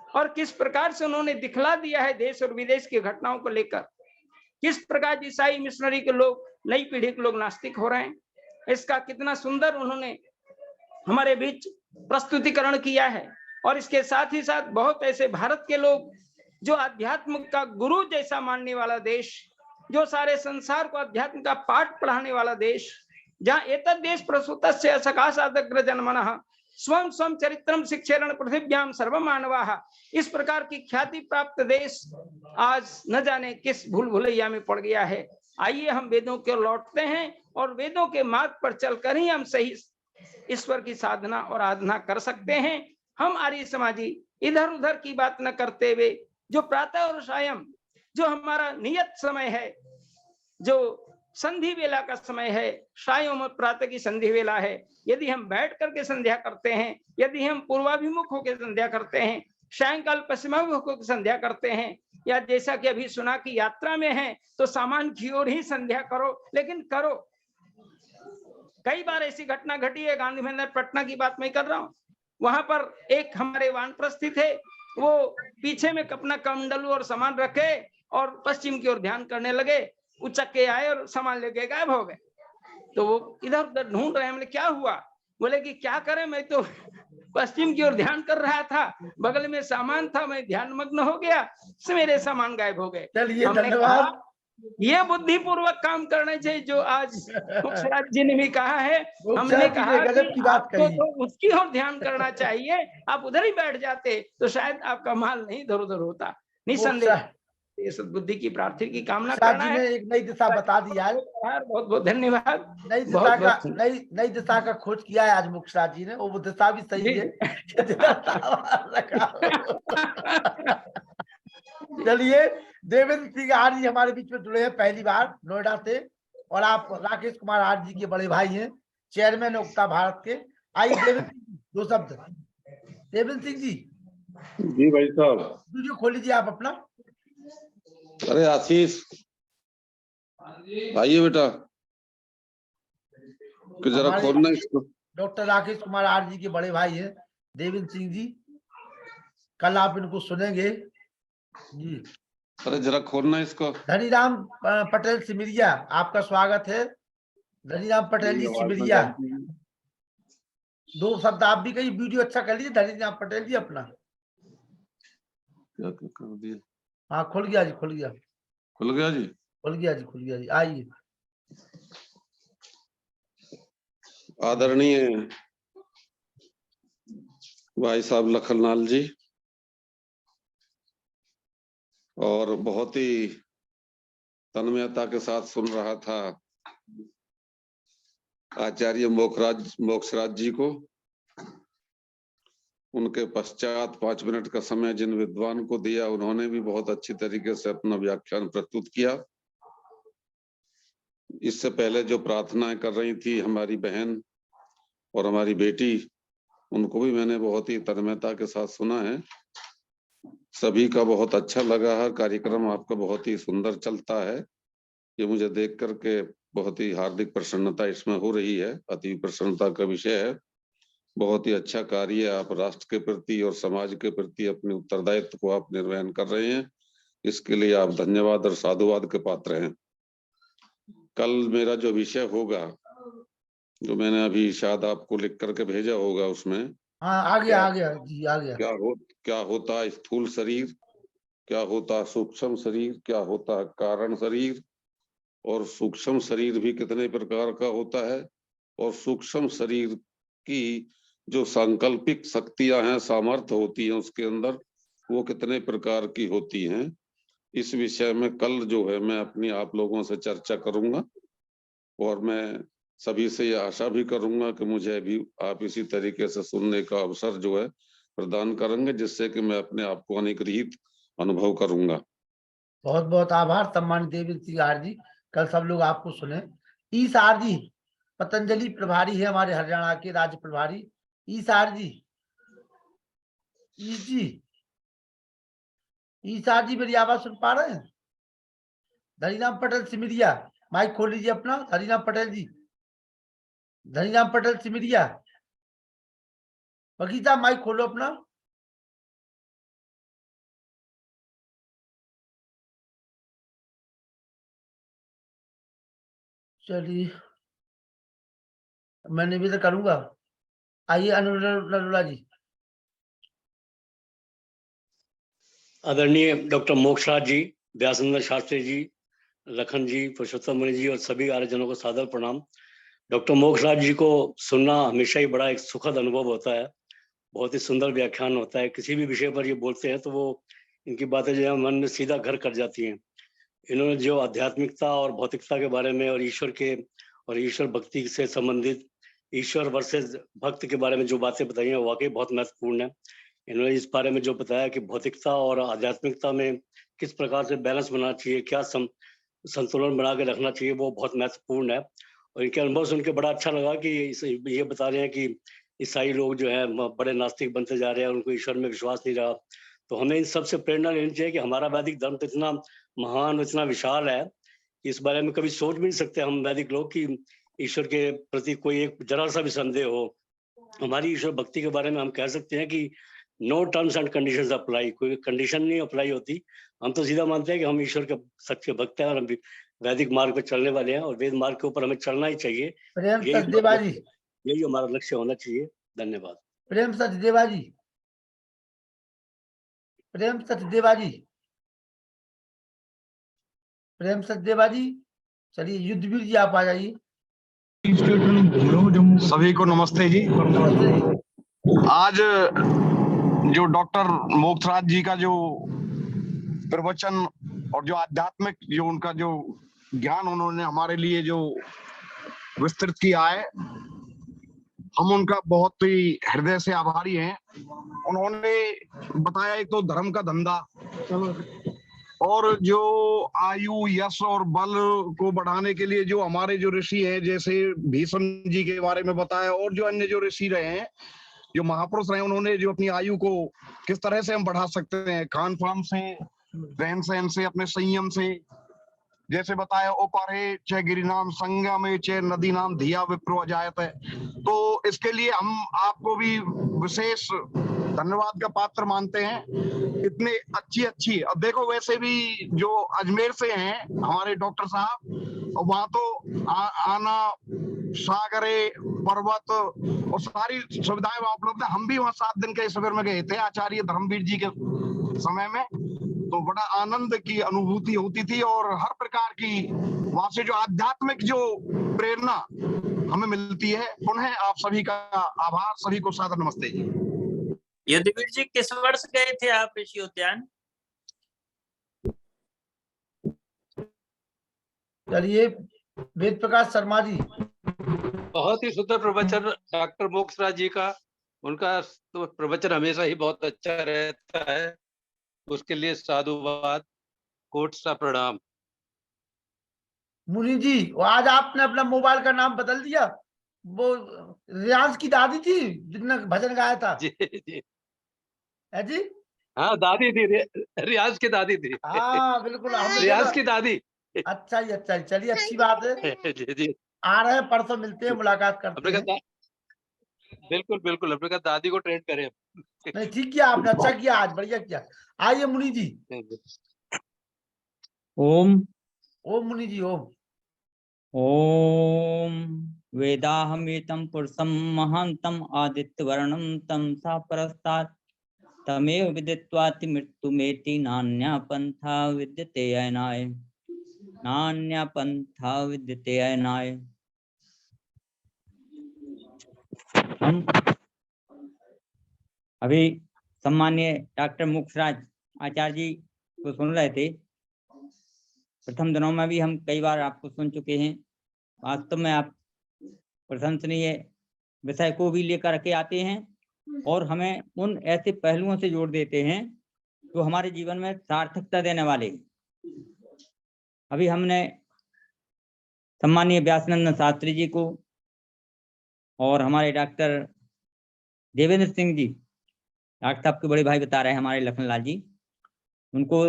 और किस प्रकार से उन्होंने दिखला दिया है देश और विदेश की घटनाओं को लेकर, किस प्रकार ईसाई मिशनरी के लोग, नई पीढ़ी के लोग नास्तिक हो रहे हैं, इसका कितना सुंदर उन्होंने हमारे बीच प्रस्तुतिकरण किया है। और इसके साथ ही साथ बहुत ऐसे भारत के लोग जो अध्यात्म का गुरु जैसा मानने वाला देश, जो सारे संसार को अध्यात्म का पाठ पढ़ाने वाला देश, जहाँ एतद् देश प्रसूतस्य सकाशादग्र जन्मनः स्वयं स्वयं चरित्रम शिक्षेरण पृथिव्याम सर्व मानवाः, इस प्रकार की ख्याति प्राप्त देश आज न जाने किस भूल भुलैया में पड़ गया है। आइए हम वेदों को लौटते हैं और वेदों के मार्ग पर चलकर ही हम सही ईश्वर की साधना और आराधना कर सकते हैं। हम आर्य समाजी इधर उधर की बात न करते हुए, जो प्रातः और सायं जो हमारा नियत समय है, जो संधि वेला का समय है, सायं और प्रातः की संधि वेला है, यदि हम बैठ करके संध्या करते हैं, यदि हम पूर्वाभिमुख होकर संध्या करते हैं, सायंकाल पश्चिमाभिमुख होकर संध्या करते हैं, या जैसा कि अभी सुना कि यात्रा में है तो सामान की ओर ही संध्या करो, लेकिन करो। कई बार ऐसी घटना घटी है, गांधी मैदान पटना की बात मैं कर रहा हूँ, वहां पर एक हमारे वानप्रस्थी थे, वो पीछे में अपना कमंडलू और सामान रखे और पश्चिम की ओर ध्यान करने लगे, उचक्के आए और सामान लेके गायब हो गए। तो वो इधर उधर ढूंढ रहे हैं, हमने क्या हुआ? बोले कि क्या करें, मैं तो पश्चिम की ओर ध्यान कर रहा था, बगल में सामान था, मैं ध्यान मग्न हो गया, मेरे सामान गायब हो गए। चलिए हमने धन्यवाद। कहा ये बुद्धिपूर्वक काम करना चाहिए, जो आज मुखराज जी ने भी कहा है। हमने कहा गजब की बात आपको कही। तो उसकी ओर ध्यान करना चाहिए, आप उधर ही बैठ जाते तो शायद आपका माल नहीं इधर उधर होता। निसंदेह ये सद्बुद्धि की प्रार्थना की कामना करना है। ने एक नई दिशा बता दी आज, बहुत बहुत धन्यवाद। नई दिशा का खोज किया है आज मुक्षराज जी ने, वो दिशा भी सही है। चलिए, देवेंद्र सिंह आर्य जी हमारे बीच में जुड़े हैं पहली बार नोएडा से, और आप राकेश कुमार आर्य जी के बड़े भाई हैं, चेयरमैन उक्ता भारत के। आइए देवेंद्र सिंह, दो शब्द। देवेंद्र सिंह जी भाई साहब, वीडियो खोल लीजिए आप अपना। अरे आशीष आइए बेटा, कि जरा खोलना इसको। डॉक्टर राकेश कुमार आर्य जी के बड़े भाई हैं देवेंद्र सिंह जी, कल आप इनको सुनेंगे जी। अरे जरा खोलना इसको। धनीराम पटेल सिमरिया, आपका स्वागत है। धनीराम पटेल जी सिमरिया, दो शब्द आप भी कही, वीडियो अच्छा कर लीजिए धनीराम पटेल जी अपना। क्या कर दिया? हाँ खुल गया जी, खुल गया, खुल गया जी, खुल गया जी, खुल गया जी। आइए। आदरणीय भाई साहब लखनलाल जी, और बहुत ही तन्मयता के साथ सुन रहा था आचार्य मोक्षराज जी को। उनके पश्चात 5 मिनट का समय जिन विद्वान को दिया, उन्होंने भी बहुत अच्छी तरीके से अपना व्याख्यान प्रस्तुत किया। इससे पहले जो प्रार्थनाएं कर रही थी हमारी बहन और हमारी बेटी, उनको भी मैंने बहुत ही तन्मयता के साथ सुना है। सभी का बहुत अच्छा लगा है। कार्यक्रम आपका बहुत ही सुंदर चलता है। ये मुझे देख करके बहुत ही हार्दिक प्रसन्नता इसमें हो रही है। अति प्रसन्नता का विषय है। बहुत ही अच्छा कार्य आप राष्ट्र के प्रति और समाज के प्रति अपने उत्तरदायित्व को आप निर्वहन कर रहे हैं। इसके लिए आप धन्यवाद और साधुवाद के पात्र हैं। कल मेरा जो विषय होगा, जो मैंने अभी शायद आपको लिख करके भेजा होगा, उसमें हाँ आ गया जी, आ गया। क्या होता है स्थूल शरीर, क्या होता है सूक्ष्म शरीर, क्या होता है कारण शरीर, और सूक्ष्म शरीर भी कितने प्रकार का होता है, और सूक्ष्म शरीर की जो सांकल्पिक शक्तियां हैं, सामर्थ्य होती हैं उसके अंदर, वो कितने प्रकार की होती हैं। इस विषय में कल जो है मैं अपनी आप लोगों से चर्चा करूंगा, और मैं सभी से ये आशा भी करूंगा कि मुझे भी आप इसी तरीके से सुनने का अवसर जो है प्रदान करेंगे, जिससे कि मैं अपने आप को अनुग्रहित अनुभव करूंगा। बहुत बहुत आभार सम्मानित देवेंद्र आर जी। कल सब लोग आपको सुने। ईस आर जी पतंजलि प्रभारी है, हमारे हरियाणा के राज्य प्रभारी। ईस आर जी, ईस जी, ईस आर जी मेरी आवाज सुन पा रहे हैं? धनीराम पटेल सिमरिया, माइक खोल लीजिए अपना। धनीराम पटेल जी, धनीराम पटेल सिमरिया, बगीचा माइक खोलो अपना। चलिए मैं निवेदन करूंगा। आइए अनुराग जी। आदरणीय डॉक्टर मोक्षराज जी, व्यासंदर शास्त्री जी, लखन जी, पुरुषोत्तम मुनि जी और सभी आर्यजनों को सादर प्रणाम। डॉक्टर मोक्षराज जी को सुनना हमेशा ही बड़ा एक सुखद अनुभव होता है। बहुत ही सुंदर व्याख्यान होता है। किसी भी विषय पर ये बोलते हैं तो वो इनकी बातें जो है मन में सीधा घर कर जाती हैं। इन्होंने जो आध्यात्मिकता और भौतिकता के बारे में और ईश्वर के और ईश्वर भक्ति से संबंधित ईश्वर वर्सेस भक्त के बारे में जो बातें बताई हैं वाकई बहुत महत्वपूर्ण है। इन्होंने इस बारे में जो बताया कि भौतिकता और आध्यात्मिकता में किस प्रकार से बैलेंस बनाना चाहिए, क्या संतुलन बना के रखना चाहिए, वो बहुत महत्वपूर्ण है। और इनके अनुभव सुन के बड़ा अच्छा लगा कि ये बता रहे हैं कि ईसाई लोग जो है बड़े नास्तिक बनते जा रहे हैं, उनको ईश्वर में विश्वास नहीं रहा। तो हमें इन सबसे प्रेरणा लेनी चाहिए कि हमारा वैदिक धर्म तो इतना महान, इतना विशाल है कि इस बारे में कभी सोच भी नहीं सकते हम वैदिक लोग कि ईश्वर के प्रति कोई एक जरा सा भी संदेह हो। हमारी ईश्वर भक्ति के बारे में हम कह सकते हैं कि no terms and conditions apply, कोई कंडीशन नहीं अप्लाई होती। हम तो सीधा मानते हैं कि हम ईश्वर के सच्चे भक्त हैं और हम वैदिक मार्ग पे चलने वाले हैं और वेद मार्ग के ऊपर हमें चलना ही चाहिए। प्रेम सचदेवा जी, यही हमारा लक्ष्य होना चाहिए। धन्यवाद। प्रेम सचदेवा जी, प्रेम सचदेवा जी, प्रेम सचदेवा जी। चलिए युद्धवीर जी आप आ जाइए। सभी को नमस्ते जी। नमस्ते जी। आज जो डॉक्टर मोक्षराज जी का जो प्रवचन और जो आध्यात्मिक जो उनका जो ज्ञान उन्होंने हमारे लिए जो विस्तृत किया है, हम उनका बहुत ही हृदय से आभारी हैं। उन्होंने बताया एक तो धर्म का धंधा और जो आयु, यश और बल को बढ़ाने के लिए जो हमारे जो ऋषि हैं, जैसे भीष्म जी के बारे में बताया, और जो अन्य जो ऋषि रहे हैं, जो महापुरुष रहे, उन्होंने जो अपनी आयु को किस तरह से हम बढ़ा सकते हैं, खान पान से, रहन सहन से, अपने संयम से, जैसे बताया ओपारे च गिरिनाम संगमे च नदी नाम धिया विप्रो अजायत है। तो इसके लिए हम आपको भी विशेष धन्यवाद का पात्र मानते हैं। इतने अच्छी अब देखो, वैसे भी जो अजमेर से हैं हमारे डॉक्टर साहब, वहां तो आना, सागरे, पर्वत और सारी सुविधाएं वहां उपलब्ध है। हम भी वहां 7 दिन के शिविर में गए थे आचार्य धर्मवीर जी के समय में, तो बड़ा आनंद की अनुभूति होती थी और हर प्रकार की वहां से जो आध्यात्मिक जो प्रेरणा हमें मिलती है। पुनः आप सभी का आभार, सभी को सादर नमस्ते जी। युद्धवीर जी किस वर्ष गए थे आप ऋषि उद्यान? चलिए वेद प्रकाश शर्मा जी। बहुत ही सुंदर प्रवचन डॉक्टर मोक्षराज जी का। उनका तो प्रवचन हमेशा ही बहुत अच्छा रहता है, उसके लिए साधुवाद, कोट सा प्रणाम। मुनि जी, आज आपने अपना मोबाइल का नाम बदल दिया। वो रियाज की दादी थी जिसने भजन गाया था, जी जी है जी? हाँ, दादी थी, रियाज की दादी थी। हाँ बिल्कुल, हमने रियाज देखा। की दादी। अच्छा जी, अच्छा जी, चलिए अच्छी बात है। जी जी आ रहे हैं, परसों मिलते हैं, मुलाकात करते अपने हैं। का बिल्कुल बिल्कुल, अपने का दादी को ट्रेन करें। नहीं ठीक किया आपने, अच्छा किया, आज बढ़िया किया। आइए मुनि जी। ओम ओम मुनि जी, ओम। ओम वेदाहमेतं पुरुषं महान्तं आदित्यवर्णं तं सा परस्तात् तमेव विदित्वाति मृत्युमेति नान्या पंथा विद्यते अयनाय, नान्या पंथा विद्यते अयनाय। हम अभी सम्माननीय डॉक्टर मोक्षराज आचार्य जी को सुन रहे थे। प्रथम दिनों में भी हम कई बार आपको सुन चुके हैं। वास्तव में आप प्रशंसनीय विषय को भी लेकर के आते हैं और हमें उन ऐसे पहलुओं से जोड़ देते हैं जो हमारे जीवन में सार्थकता देने वाले। अभी हमने सम्माननीय व्यासनंदन शास्त्री जी को और हमारे डॉक्टर देवेंद्र सिंह जी, डॉक्टर साहब के बड़े भाई बता रहे हैं, हमारे लखनलाल जी, उनको,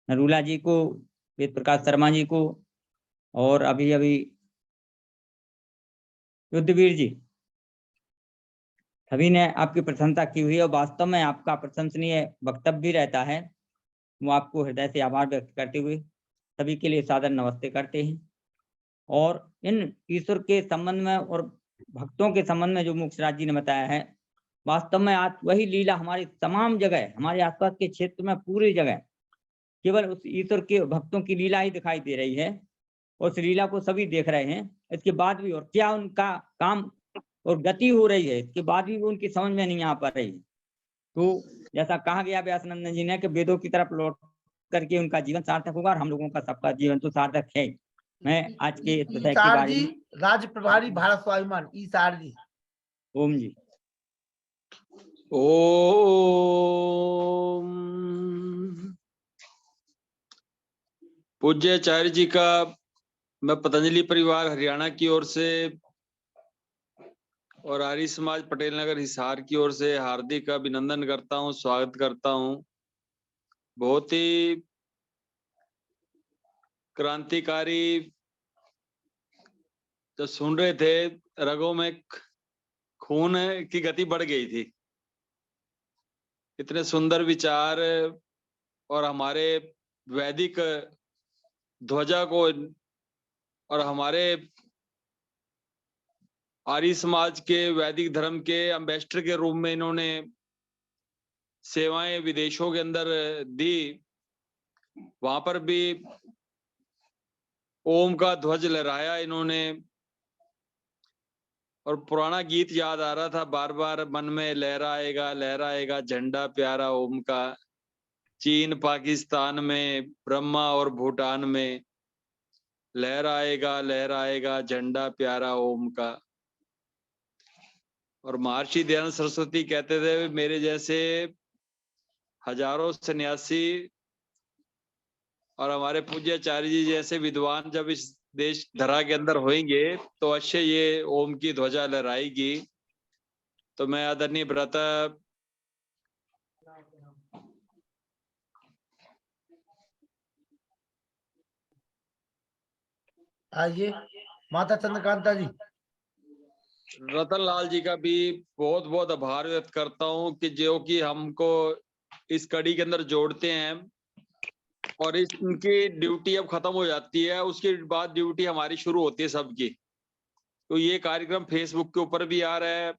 नरूला जी को, वेद प्रकाश शर्मा जी को, और अभी अभी युद्धवीर जी, सभी ने आपकी प्रशंसा की हुई है और वास्तव में आपका प्रशंसनीय वक्तव्य भी रहता है। वो आपको हृदय से आभार व्यक्त करते हुए सभी के लिए सादर नमस्ते करते हैं। और इन ईश्वर के संबंध में और भक्तों के संबंध में जो मोक्षराज जी ने बताया है, वास्तव में आज वही लीला हमारी तमाम जगह, हमारे आसपास के क्षेत्र में पूरी जगह केवल उस ईश्वर के भक्तों की लीला ही दिखाई दे रही है। उस लीला को सभी देख रहे हैं, इसके बाद भी और क्या उनका काम और गति हो रही है, इसके बाद भी वो उनकी समझ में नहीं आ पा रही। तो जैसा कहा गया व्यासनंदन जी ने कि वेदों की तरफ लौट करके उनका जीवन सार्थक होगा, और हम लोगों का सबका जीवन तो सार्थक है। मैं आज के इस विषय के बारे जी, में, राज्य प्रभारी भारत स्वाभिमान, ईसार जी। ओम जी। ओम। पूज्य आचार्य जी का मैं पतंजलि परिवार हरियाणा की ओर से और आर्य समाज पटेल नगर हिसार की ओर से हार्दिक अभिनंदन करता हूं, स्वागत करता हूं। बहुत ही क्रांतिकारी, जो सुन रहे थे रगों में खून की गति बढ़ गई थी। इतने सुंदर विचार और हमारे वैदिक ध्वजा को और हमारे आर्य समाज के वैदिक धर्म के एम्बेसडर के रूप में इन्होंने सेवाएं विदेशों के अंदर दी। वहां पर भी ओम का ध्वज लहराया इन्होंने, और पुराना गीत याद आ रहा था बार बार मन में, लहराएगा लहराएगा झंडा प्यारा ओम का, चीन पाकिस्तान में, ब्रह्मा और भूटान में, लहराएगा लहराएगा झंडा प्यारा ओम का। और महर्षि दयानंद सरस्वती कहते थे, मेरे जैसे हजारों सन्यासी और हमारे पूज्याचार्य जी जैसे विद्वान जब इस देश धरा के अंदर होंगे तो अवश्य ये ओम की ध्वजा लहराएगी। तो मैं आदरणीय भ्राता आइए माता चंद्रकांता जी। रतन लाल जी का भी बहुत बहुत आभार व्यक्त करता हूं कि जो कि हमको इस कड़ी के अंदर जोड़ते हैं, और इनकी ड्यूटी अब खत्म हो जाती है, उसके बाद ड्यूटी हमारी शुरू होती है सबकी। तो ये कार्यक्रम फेसबुक के ऊपर भी आ रहा है,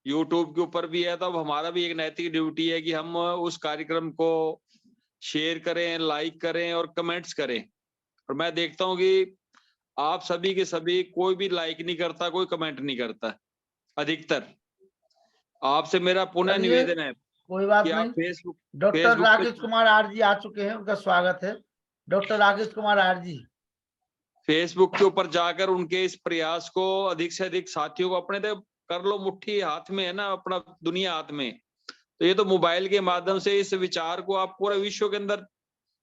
यूट्यूब के ऊपर भी है, तो अब हमारा भी एक नैतिक ड्यूटी है कि हम उस कार्यक्रम को शेयर करें, लाइक करें और कमेंट्स करें। और मैं देखता हूं कि आप सभी के सभी, कोई भी लाइक नहीं करता, कोई कमेंट नहीं करता। अधिकतर आपसे मेरा पुनः निवेदन है कोई बात कि नहीं। आप फेसबुक डॉक्टर पे राकेश कुमार आर जी आ चुके हैं, उनका स्वागत है। Doctor Rakesh Kumar R G Facebook के ऊपर जाकर उनके इस प्रयास को अधिक से अधिक साथियों को अपने तक कर लो। मुट्ठी हाथ में है ना, अपना दुनिया हाथ में। तो ये तो मोबाइल के माध्यम से इस विचार को आप पूरे विश्व के अंदर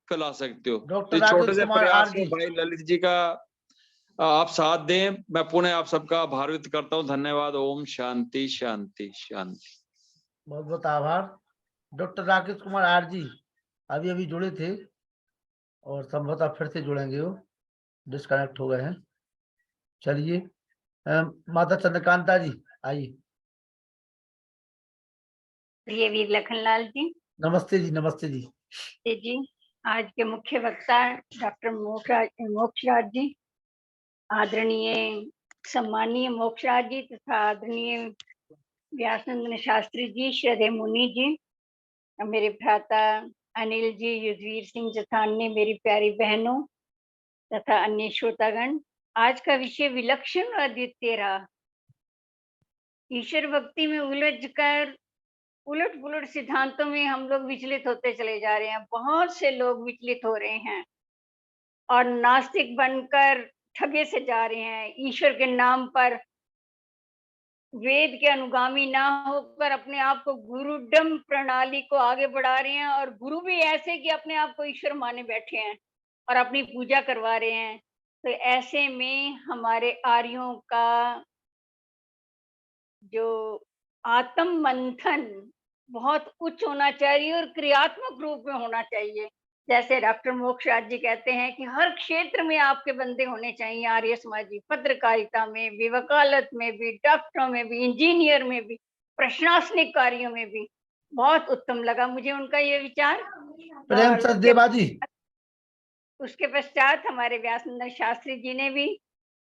फैला सकते हो। डॉक्टर तो छोटे राकेश से कुमार प्रयास आर में जी। भाई ललित जी का आप साथ दें। मैं पुनः आप सबका आभार व्यक्त करता हूँ। धन्यवाद। ओम शांति शांति शांति। बहुत बहुत आभार। Doctor Rakesh Kumar R G अभी अभी जुड़े थे और संभवतः फिर से जुड़ेंगे, वो डिस्कनेक्ट हो गए हैं। चलिए माता चंद्रकांता जी आइए। प्रिय वीर लखनलाल जी, नमस्ते जी। नमस्ते जी। जी आज के मुख्य वक्ता डॉक्टर मोक्षराज जी, आदरणीय सम्मानीय मोक्षराज जी तथा आदरणीय व्यासनंदन शास्त्री जी, श्रद्धेय मुनि जी, मेरे भ्राता अनिल जी, युद्धवीर सिंह तथा अन्य मेरी प्यारी बहनों तथा अन्य श्रोतागण, आज का विषय विलक्षण और अद्वितीय रहा। ईश्वर भक्ति में उलझकर उलट पुलट सिद्धांतों में हम लोग विचलित होते चले जा रहे हैं। बहुत से लोग विचलित हो रहे हैं और नास्तिक बनकर ठगे से जा रहे हैं। ईश्वर के नाम पर वेद के अनुगामी ना होकर अपने आप को गुरुडम प्रणाली को आगे बढ़ा रहे हैं, और गुरु भी ऐसे कि अपने आप को ईश्वर माने बैठे हैं और अपनी पूजा करवा रहे हैं। तो ऐसे में हमारे आर्यों का जो आत्म मंथन बहुत उच्च होना चाहिए और क्रियात्मक रूप में होना चाहिए। जैसे डॉक्टर मोक्षराज जी कहते हैं कि हर क्षेत्र में आपके बंदे होने चाहिए आर्य समाजी, पत्रकारिता में भी, वकालत में भी, डॉक्टरों में भी, इंजीनियर में भी, प्रशासनिक कार्यों में भी। बहुत उत्तम लगा मुझे उनका ये विचार। प्रेम सचदेवा जी। उसके पश्चात हमारे व्यासनंदन शास्त्री जी ने भी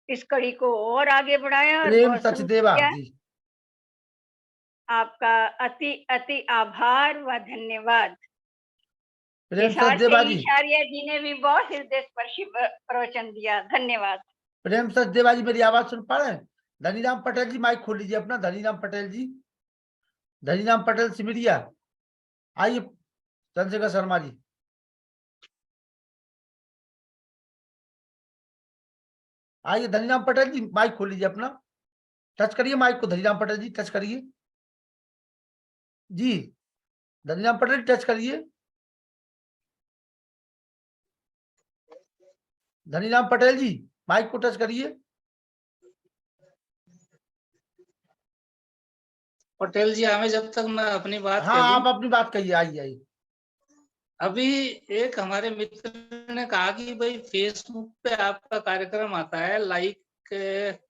इस कड़ी को और आगे बढ़ाया। प्रेम सचदेवा जी, आपका अति अति आभार व धन्यवाद। प्रेम सचदेवा जी। जी ने भी बहुत हृदय स्पर्शी प्रवचन दिया। धन्यवाद। प्रेम सचदेवा जी, मेरी आवाज सुन पा रहे हैं? धनीराम पटेल जी माइक खोल लीजिए अपना। धनीराम पटेल जी, धनीराम पटेल सिमरिया आइए। चंद्रशेखर शर्मा जी आइए। धनीराम पटेल जी माइक खोल लीजिए अपना, टच करिए माइक को। धनीराम पटेल जी टच करिए जी। धनीराम पटेल टच करिए। धनीराम पटेल जी माइक को टच करिए। पटेल जी हमें जब तक मैं अपनी बात हाँ आप अपनी बात कहिए। आइए आइए। अभी एक हमारे मित्र ने कहा कि भाई फेसबुक पे आपका कार्यक्रम आता है, लाइक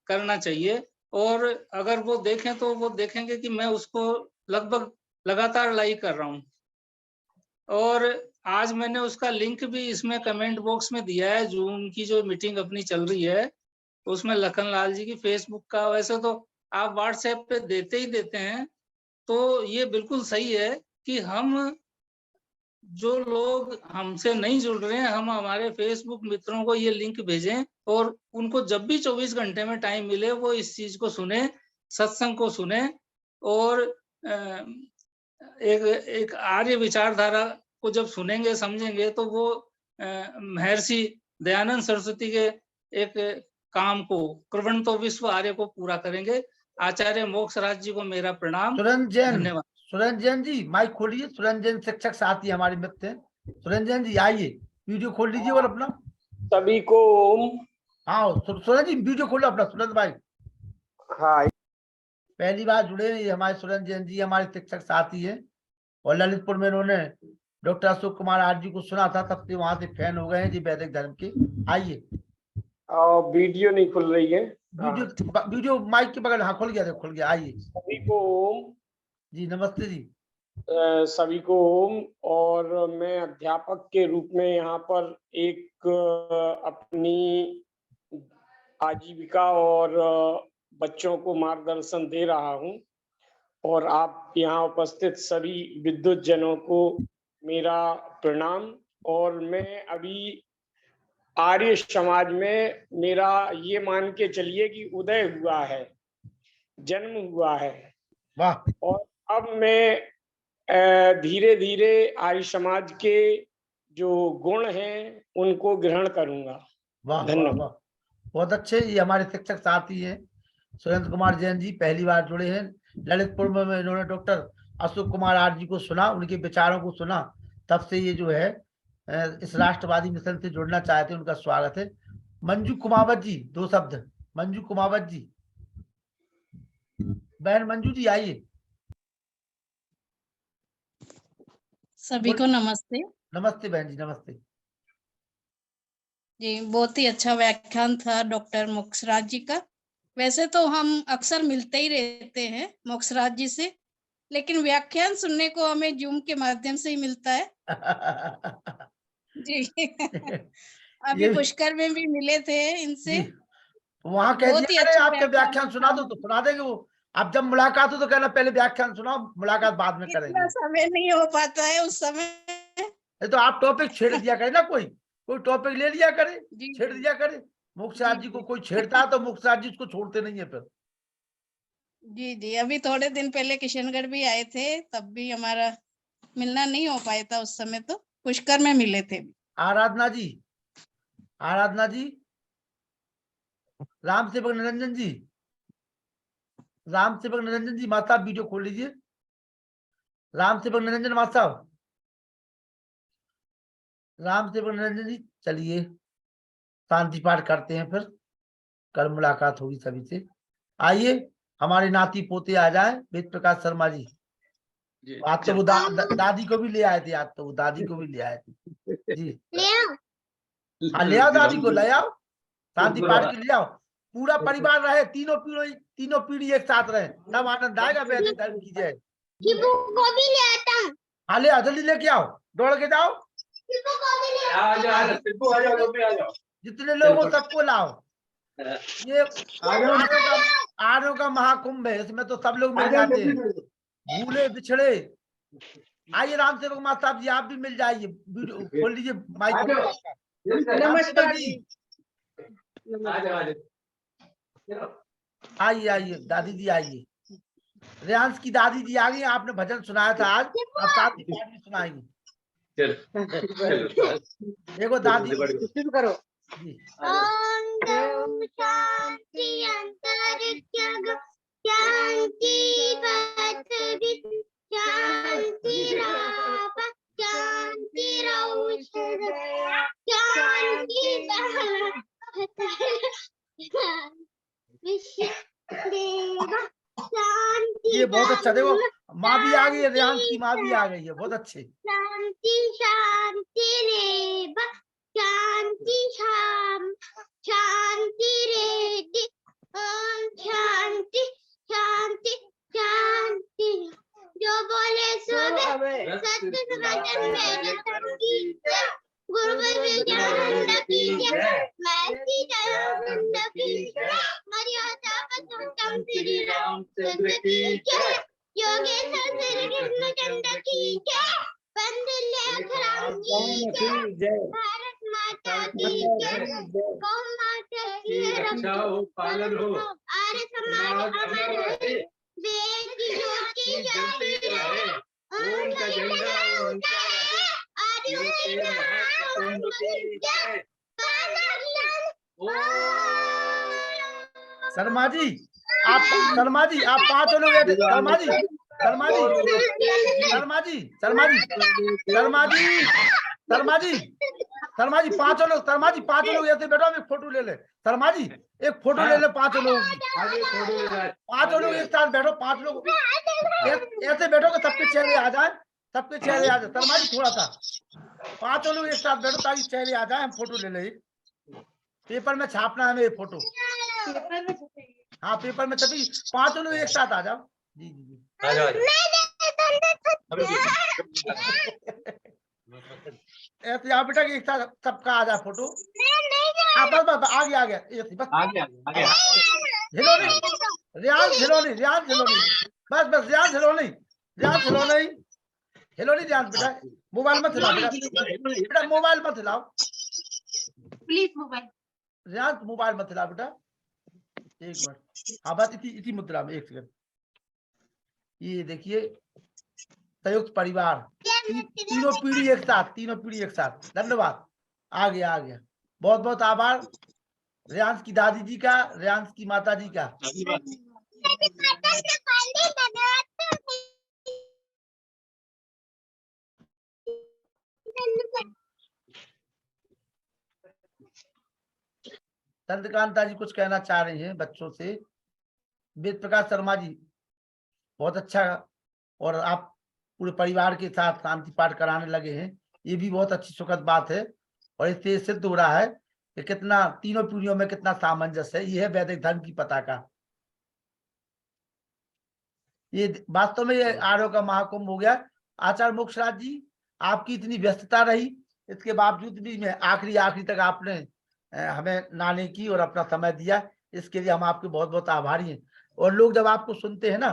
करना चाहिए, और अगर वो देखें तो वो देखेंगे कि मैं उसको लगभग लगातार लाइक कर रहा हूँ। और आज मैंने उसका लिंक भी इसमें कमेंट बॉक्स में दिया है। जूम की जो मीटिंग अपनी चल रही है उसमें लखनलाल जी की फेसबुक का, वैसे तो आप व्हाट्सएप पे देते ही देते हैं, तो ये बिल्कुल सही है कि हम जो लोग हमसे नहीं जुड़ रहे हैं, हम हमारे फेसबुक मित्रों को ये लिंक भेजें और उनको जब भी 24 घंटे में टाइम मिले वो इस चीज को सुने, सत्संग को सुने, और एक आर्य विचारधारा को जब सुनेंगे समझेंगे तो वो महर्षि दयानंद सरस्वती के एक काम को, कृवंतो विश्व आर्य को पूरा करेंगे। आचार्य मोक्षराज जी को मेरा प्रणाम, धन्यवाद। सुरंजन जी माइक खोलिए। सुरंजन शिक्षक साथी हमारे मित्र हैं। सुरंजन जी आइए, वीडियो खोल लीजिए और अपना। सभी को हाँ सुरंजन जी वीडियो खोलो अपना। सुरंजन भाई हाँ, पहली बार जुड़े हैं हमारे सुरंजन जी, हमारे शिक्षक साथी हैं, और ललितपुर में इन्होंने डॉक्टर अशोक कुमार आर्य जी को सुना था, तब से वहां से फैन हो गए हैं जी वैदिक धर्म के। आइए। वीडियो नहीं खुल रही है। वीडियो माइक के बगल। हाँ खुल गया, खुल गया। आइए। सभी को जी नमस्ते जी। सभी को ओम। और मैं अध्यापक के रूप में यहाँ पर एक अपनी आजीविका और बच्चों को मार्गदर्शन दे रहा हूँ, और आप यहाँ उपस्थित सभी विद्युत जनों को मेरा प्रणाम। और मैं अभी आर्य समाज में मेरा ये मान के चलिए कि उदय हुआ है, जन्म हुआ है। वाह। और अब मैं धीरे धीरे आर्य समाज के जो गुण हैं उनको ग्रहण करूंगा। वाह धन्यवाद। वाह, बहुत अच्छे। ये हमारे शिक्षक साथी हैं सुरेंद्र कुमार जैन जी, पहली बार जुड़े हैं। ललितपुर में इन्होंने डॉक्टर अशोक कुमार आर्य जी को सुना, उनके विचारों को सुना, तब से ये जो है इस राष्ट्रवादी मिशन से जुड़ना चाहते हैं। उनका स्वागत है। मंजू कुमावत जी 2 शब्द। मंजू कुमावत जी, बहन मंजू जी आइए। सभी को नमस्ते नमस्ते बहन जी, नमस्ते जी। बहुत ही अच्छा व्याख्यान था डॉक्टर मोक्षराज जी का। वैसे तो हम अक्सर मिलते ही रहते हैं मोक्षराज जी से, लेकिन व्याख्यान सुनने को हमें जूम के माध्यम से ही मिलता है जी अभी ये पुष्कर में भी मिले थे इनसे। जी, वहां कह बहुत ही दिया अरे अच्छा आपके व्याख्यान सुना था। दो तो सुना देंगे वो। अब जब मुलाकात हो तो कहना पहले व्याख्यान सुनाओ, मुलाकात बाद में इतना करेंगे। समय नहीं हो पाता है उस समय। ये तो आप टॉपिक छेड़ दिया करे ना, कोई टॉपिक ले लिया करे, जी छेड़ दिया करे। मोक्षराज जी को कोई छेड़ता है तो मोक्षराज जी उसको छोड़ते नहीं है फिर। जी जी, अभी थोड़े दिन पहले किशनगढ़ भी आए थे, तब भी हमारा मिलना नहीं हो पाया था उस समय, तो पुष्कर में मिले थे। आराधना जी, आराधना जी, राम सेवक निरंजन जी, राम सेवक निरंजन जी, माता वीडियो खोल लीजिए। राम सेवक निरंजन माता साहब, राम सेवक निरंजन जी, चलिए शांति पाठ करते हैं, फिर कल मुलाकात होगी सभी से। आइए हमारे नाती पोते आ जाए। वेद प्रकाश शर्मा जी, आज तो वो दादी को भी ले आए थे, आज तो वो दादी को भी ले आए थे जी। हाँ ले आओ, दादी को ले आओ, शांति पाठ के ले आओ। पूरा परिवार रहे, तीनों पीढ़ी एक साथ रहे, तब आनंद आएगा। वैसे धर्म की जय। हाँ ले आओ, जल्दी लेके आओ, दौड़ के जाओ। जितने लोग हो सबको लाओ। ये आर्यों का महाकुंभ है, इसमें तो सब लोग मिल जाते हैं, भूले बिछड़े। आइए राम सेवक माता साहब जी, आप भी मिल जाइए, खोल लीजिए माइक। नमस्कार जी, आइए आइए दादी जी आइए। रेयांश की दादी जी आ गई, आपने भजन सुनाया था आज, अब साथ ही पाठ भी सुनाएंगे। देखो दादी करो जी। शांति अंतरिक्ष शांति पृथ्वी शांति राप शांति रौषध शांति देव शांति। ये बहुत अच्छा, देखो माँ भी आ गई है, रेयांश की माँ भी आ गई है, बहुत अच्छे। शांति शांति रेव शांति शाम शांति रेड्डी ओम शांति शांति शांति। जो बोले सुबह सत्य वचन में की जय, गुरु विवेकानंद की जय, महर्षि दयानंद की जय, मर्यादा पुरुषोत्तम श्री रामचंद्र की जय, योगेश्वर श्री कृष्णचंद्र की जय, वंदे राम की जय, भारत माता की जय, गौ माता की रक्षा हो पालन हो, आर्य समाज अमर रहे, वेद की ज्योति जारी रहे, ओम का झंडा ऊंचा रहे, आदिवासी महाकुंभ की जय। शर्मा जी आप, शर्मा जी आप 5 लोग ऐसे, शर्मा जी शर्मा जी शर्मा जी शर्मा जी शर्मा जी शर्मा जी शर्मा जी 5 लोग, शर्मा जी 5 लोग ऐसे बैठो, हम एक फोटो ले ले। शर्मा जी एक फोटो ले ले 5 लोग की, 5 लोग एक साथ बैठो, 5 लोग ऐसे बैठो कि सबके चेहरे आ जाए, सबके चेहरे आ जाए। शर्मा जी थोड़ा सा 5 लोग एक साथ बैठो ताकि चेहरे आ जाए, हम फोटो ले ले। पेपर में छापना है ये फोटो, हाँ पेपर में छपी। 5 लोग एक साथ आ जाओ जी जी जी। ऐसे आओ बेटा कि एक साथ सबका आ जाए फोटो। बस बस आ गया बस आ गया हिलो नहीं, रियाज हिलो नहीं, रियाज हिलो नहीं, बस बस रियाज हिलो नहीं, रियाज हिलो नहीं, हिलो नहीं रियाज बेटा, मोबाइल मत हिलाओ बेटा, बेटा मोबाइल मत हिलाओ प्लीज मोबाइल, रियाज मोबाइल मत हिलाओ बेटा, एक मिनट। हाँ बस इसी मुद्रा में, एक सेकंड। ये देखिए संयुक्त परिवार, तीनों पीढ़ी एक साथ, तीनों पीढ़ी एक साथ। धन्यवाद, आ गया बहुत बहुत आभार रेयांश की दादी जी का, रेयांश की माता जी का। चंद्रकांता जी कुछ कहना चाह रही हैं बच्चों से। वेद प्रकाश शर्मा जी बहुत अच्छा, और आप पूरे परिवार के साथ शांति पाठ कराने लगे हैं, ये भी बहुत अच्छी सुखद बात है। और इससे सिद्ध हो रहा है कि कितना तीनों पीढ़ियों में कितना सामंजस्य है। ये है वैदिक धर्म की पताका। ये वास्तव में ये आर्यों का महाकुंभ हो गया। आचार्य मोक्षराज जी, आपकी इतनी व्यस्तता रही, इसके बावजूद भी मैं आखिरी तक आपने हमें नाने की और अपना समय दिया, इसके लिए हम आपके बहुत बहुत आभारी हैं। और लोग जब आपको सुनते हैं ना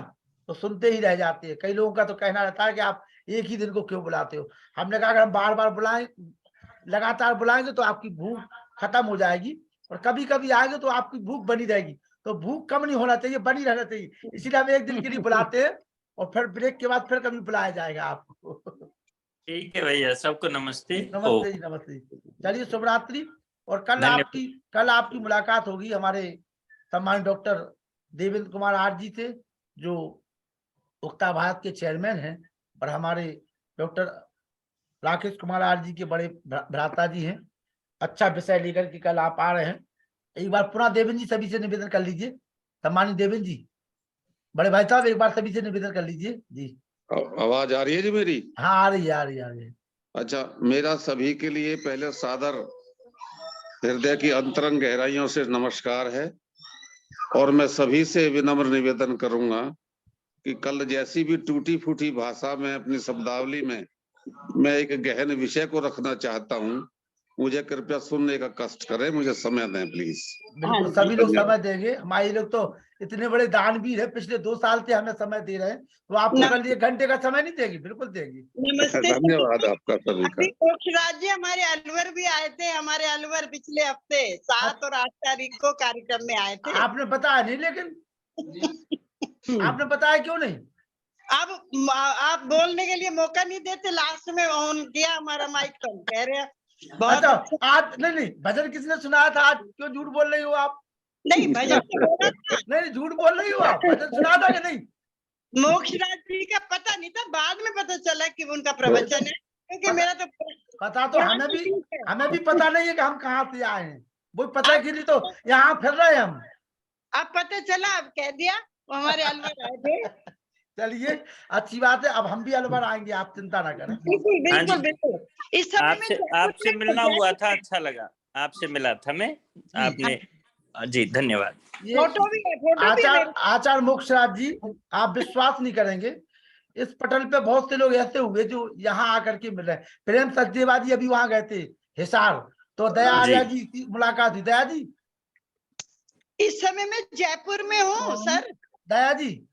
तो सुनते ही रह जाते हैं। कई लोगों का तो कहना रहता है कि आप एक ही दिन को क्यों बुलाते हो। हमने कहा अगर हम बार बार बुलाएं, लगातार बुलाएंगे तो आपकी भूख खत्म हो जाएगी, और कभी कभी आएंगे तो आपकी भूख बनी रहेगी। तो भूख कम नहीं होना चाहिए, बनी रहना चाहिए। इसीलिए हम एक दिन के लिए बुलाते हैं, और फिर ब्रेक के बाद फिर कभी बुलाया जाएगा आपको। ठीक है भैया, सबको नमस्ते। नमस्ते जी, नमस्ते। चलिए, शुभ रात्रि। और कल आपकी मुलाकात होगी हमारे सम्मानित doctor Devendra Kumar R G से, जो उक्ता भारत के चेयरमैन हैं, और हमारे doctor Rakesh Kumar R G के बड़े भ्राता जी हैं। अच्छा विषय लेकर के कल आप आ रहे हैं। एक बार पुनः देवेंद्र जी सभी से निवेदन कर लीजिए। सम्मानित देवेंद्र जी, बड़े भाई साहब, एक बार सभी से निवेदन कर लीजिए जी। आवाज आ रही है जी मेरी? हाँ, आ रही है। अच्छा, मेरा सभी के लिए पहले सादर हृदय की अंतरंग गहराइयों से नमस्कार है। और मैं सभी से विनम्र निवेदन करूंगा कि कल जैसी भी टूटी फूटी भाषा में अपनी शब्दावली में मैं एक गहन विषय को रखना चाहता हूं, मुझे कृपया सुनने का कष्ट करें, मुझे समय दें प्लीज। बिल्कुल, सभी लोग समय देंगे। हमारे लोग तो इतने बड़े दानवीर है, पिछले 2 साल से हमें समय दे रहे हैं, तो आपको कल 1 घंटे का समय नहीं देगी? बिल्कुल देगी। धन्यवाद आपका सभी का। मोक्षराज जी हमारे अलवर भी आए थे, हमारे अलवर पिछले हफ्ते 7 और 8 तारीख को कार्यक्रम में आए थे। आपने बताया नहीं, लेकिन आपने बताया क्यों नहीं? अब आप बोलने के लिए मौका नहीं देते, लास्ट में ऑन किया हमारा माइक, तो कह रहे बहुत अच्छा। आज नहीं, भजन किसने सुनाया था? आज क्यों झूठ बोल रही हो आप? नहीं, भजन नहीं, झूठ बोल रही हो आप। भजन सुना था कि नहीं? मोक्षराज जी का पता नहीं था, बाद में पता चला कि उनका प्रवचन है, क्योंकि मेरा तो पता तो हमें भी पता नहीं है कि हम कहाँ से आए हैं। वो पता के लिए तो यहाँ फिर रहे हम। अब पता चला, अब कह दिया हमारे अलवर आए थे। चलिए, अच्छी बात है। अब हम भी अलवर आएंगे, आप चिंता ना करें। बिल्कुल। इस समय आपसे मिलना हुआ था, अच्छा लगा। आपसे मिला था मैं, आपने जी, धन्यवाद। फोटो भी आचार्य मोक्षराज जी, आप विश्वास नहीं करेंगे, इस पटल पे बहुत से लोग ऐसे हुए जो यहाँ आकर के मिल रहे हैं। प्रेम सचदेवा जी अभी वहां गए थे हिसार, तो दया आर्या जी की मुलाकात हुई। दया जी, इस समय मैं जयपुर में हूँ सर। दया जी?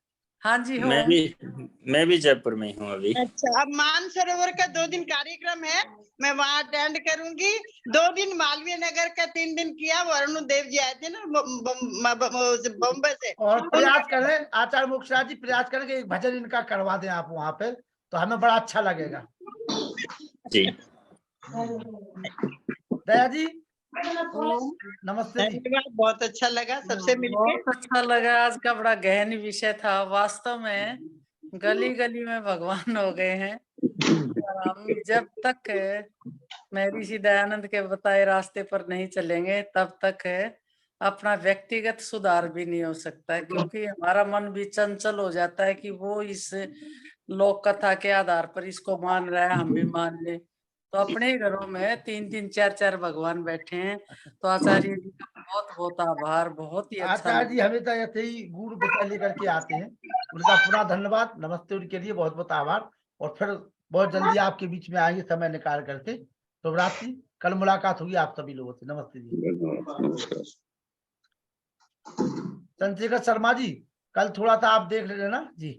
हाँ जी, मैं भी जयपुर में हूँ अभी। अच्छा, अब मानसरोवर का 2 दिन कार्यक्रम है, मैं वहाँ अटेंड करूंगी। 2 दिन मालवीय नगर का, 3 दिन किया। वो अरुण देव जी आए थे ना बम्बई से। और प्रयास करें, आचार्य मोक्षराज जी प्रयास करें कि एक भजन इनका करवा दें आप वहाँ पे, तो हमें बड़ा अच्छा लगेगा जी। दया जी, नमस्ते जी। बहुत अच्छा लगा सबसे मिलकर। बहुत अच्छा लगा। आज का बड़ा गहन विषय था। वास्तव में गली गली में भगवान हो गए हैं। हम जब तक महर्षि दयानंद के बताए रास्ते पर नहीं चलेंगे, तब तक अपना व्यक्तिगत सुधार भी नहीं हो सकता है, क्योंकि हमारा मन भी चंचल हो जाता है कि वो इस लोक कथा के आधार पर इसको मान रहा है, हम भी मान ले। तो अपने ही घरों में 3-3, 4-4 भगवान बैठे हैं। तो आचार्य जी का बहुत बहुत आभार, बहुत ही अच्छा। आचार्य जी हमेशा ऐसे ही गुरु विषय लेकर के आते हैं, उनका पुनः धन्यवाद, नमस्ते, उनके लिए बहुत बहुत आभार। और फिर बहुत जल्दी आपके बीच में आएंगे समय निकाल करके। शुभ रात्रि, कल मुलाकात होगी आप सभी लोगों से। नमस्ते जी। नमस्कार। चंद्रशेखर शर्मा जी, कल थोड़ा सा आप देख लेना जी।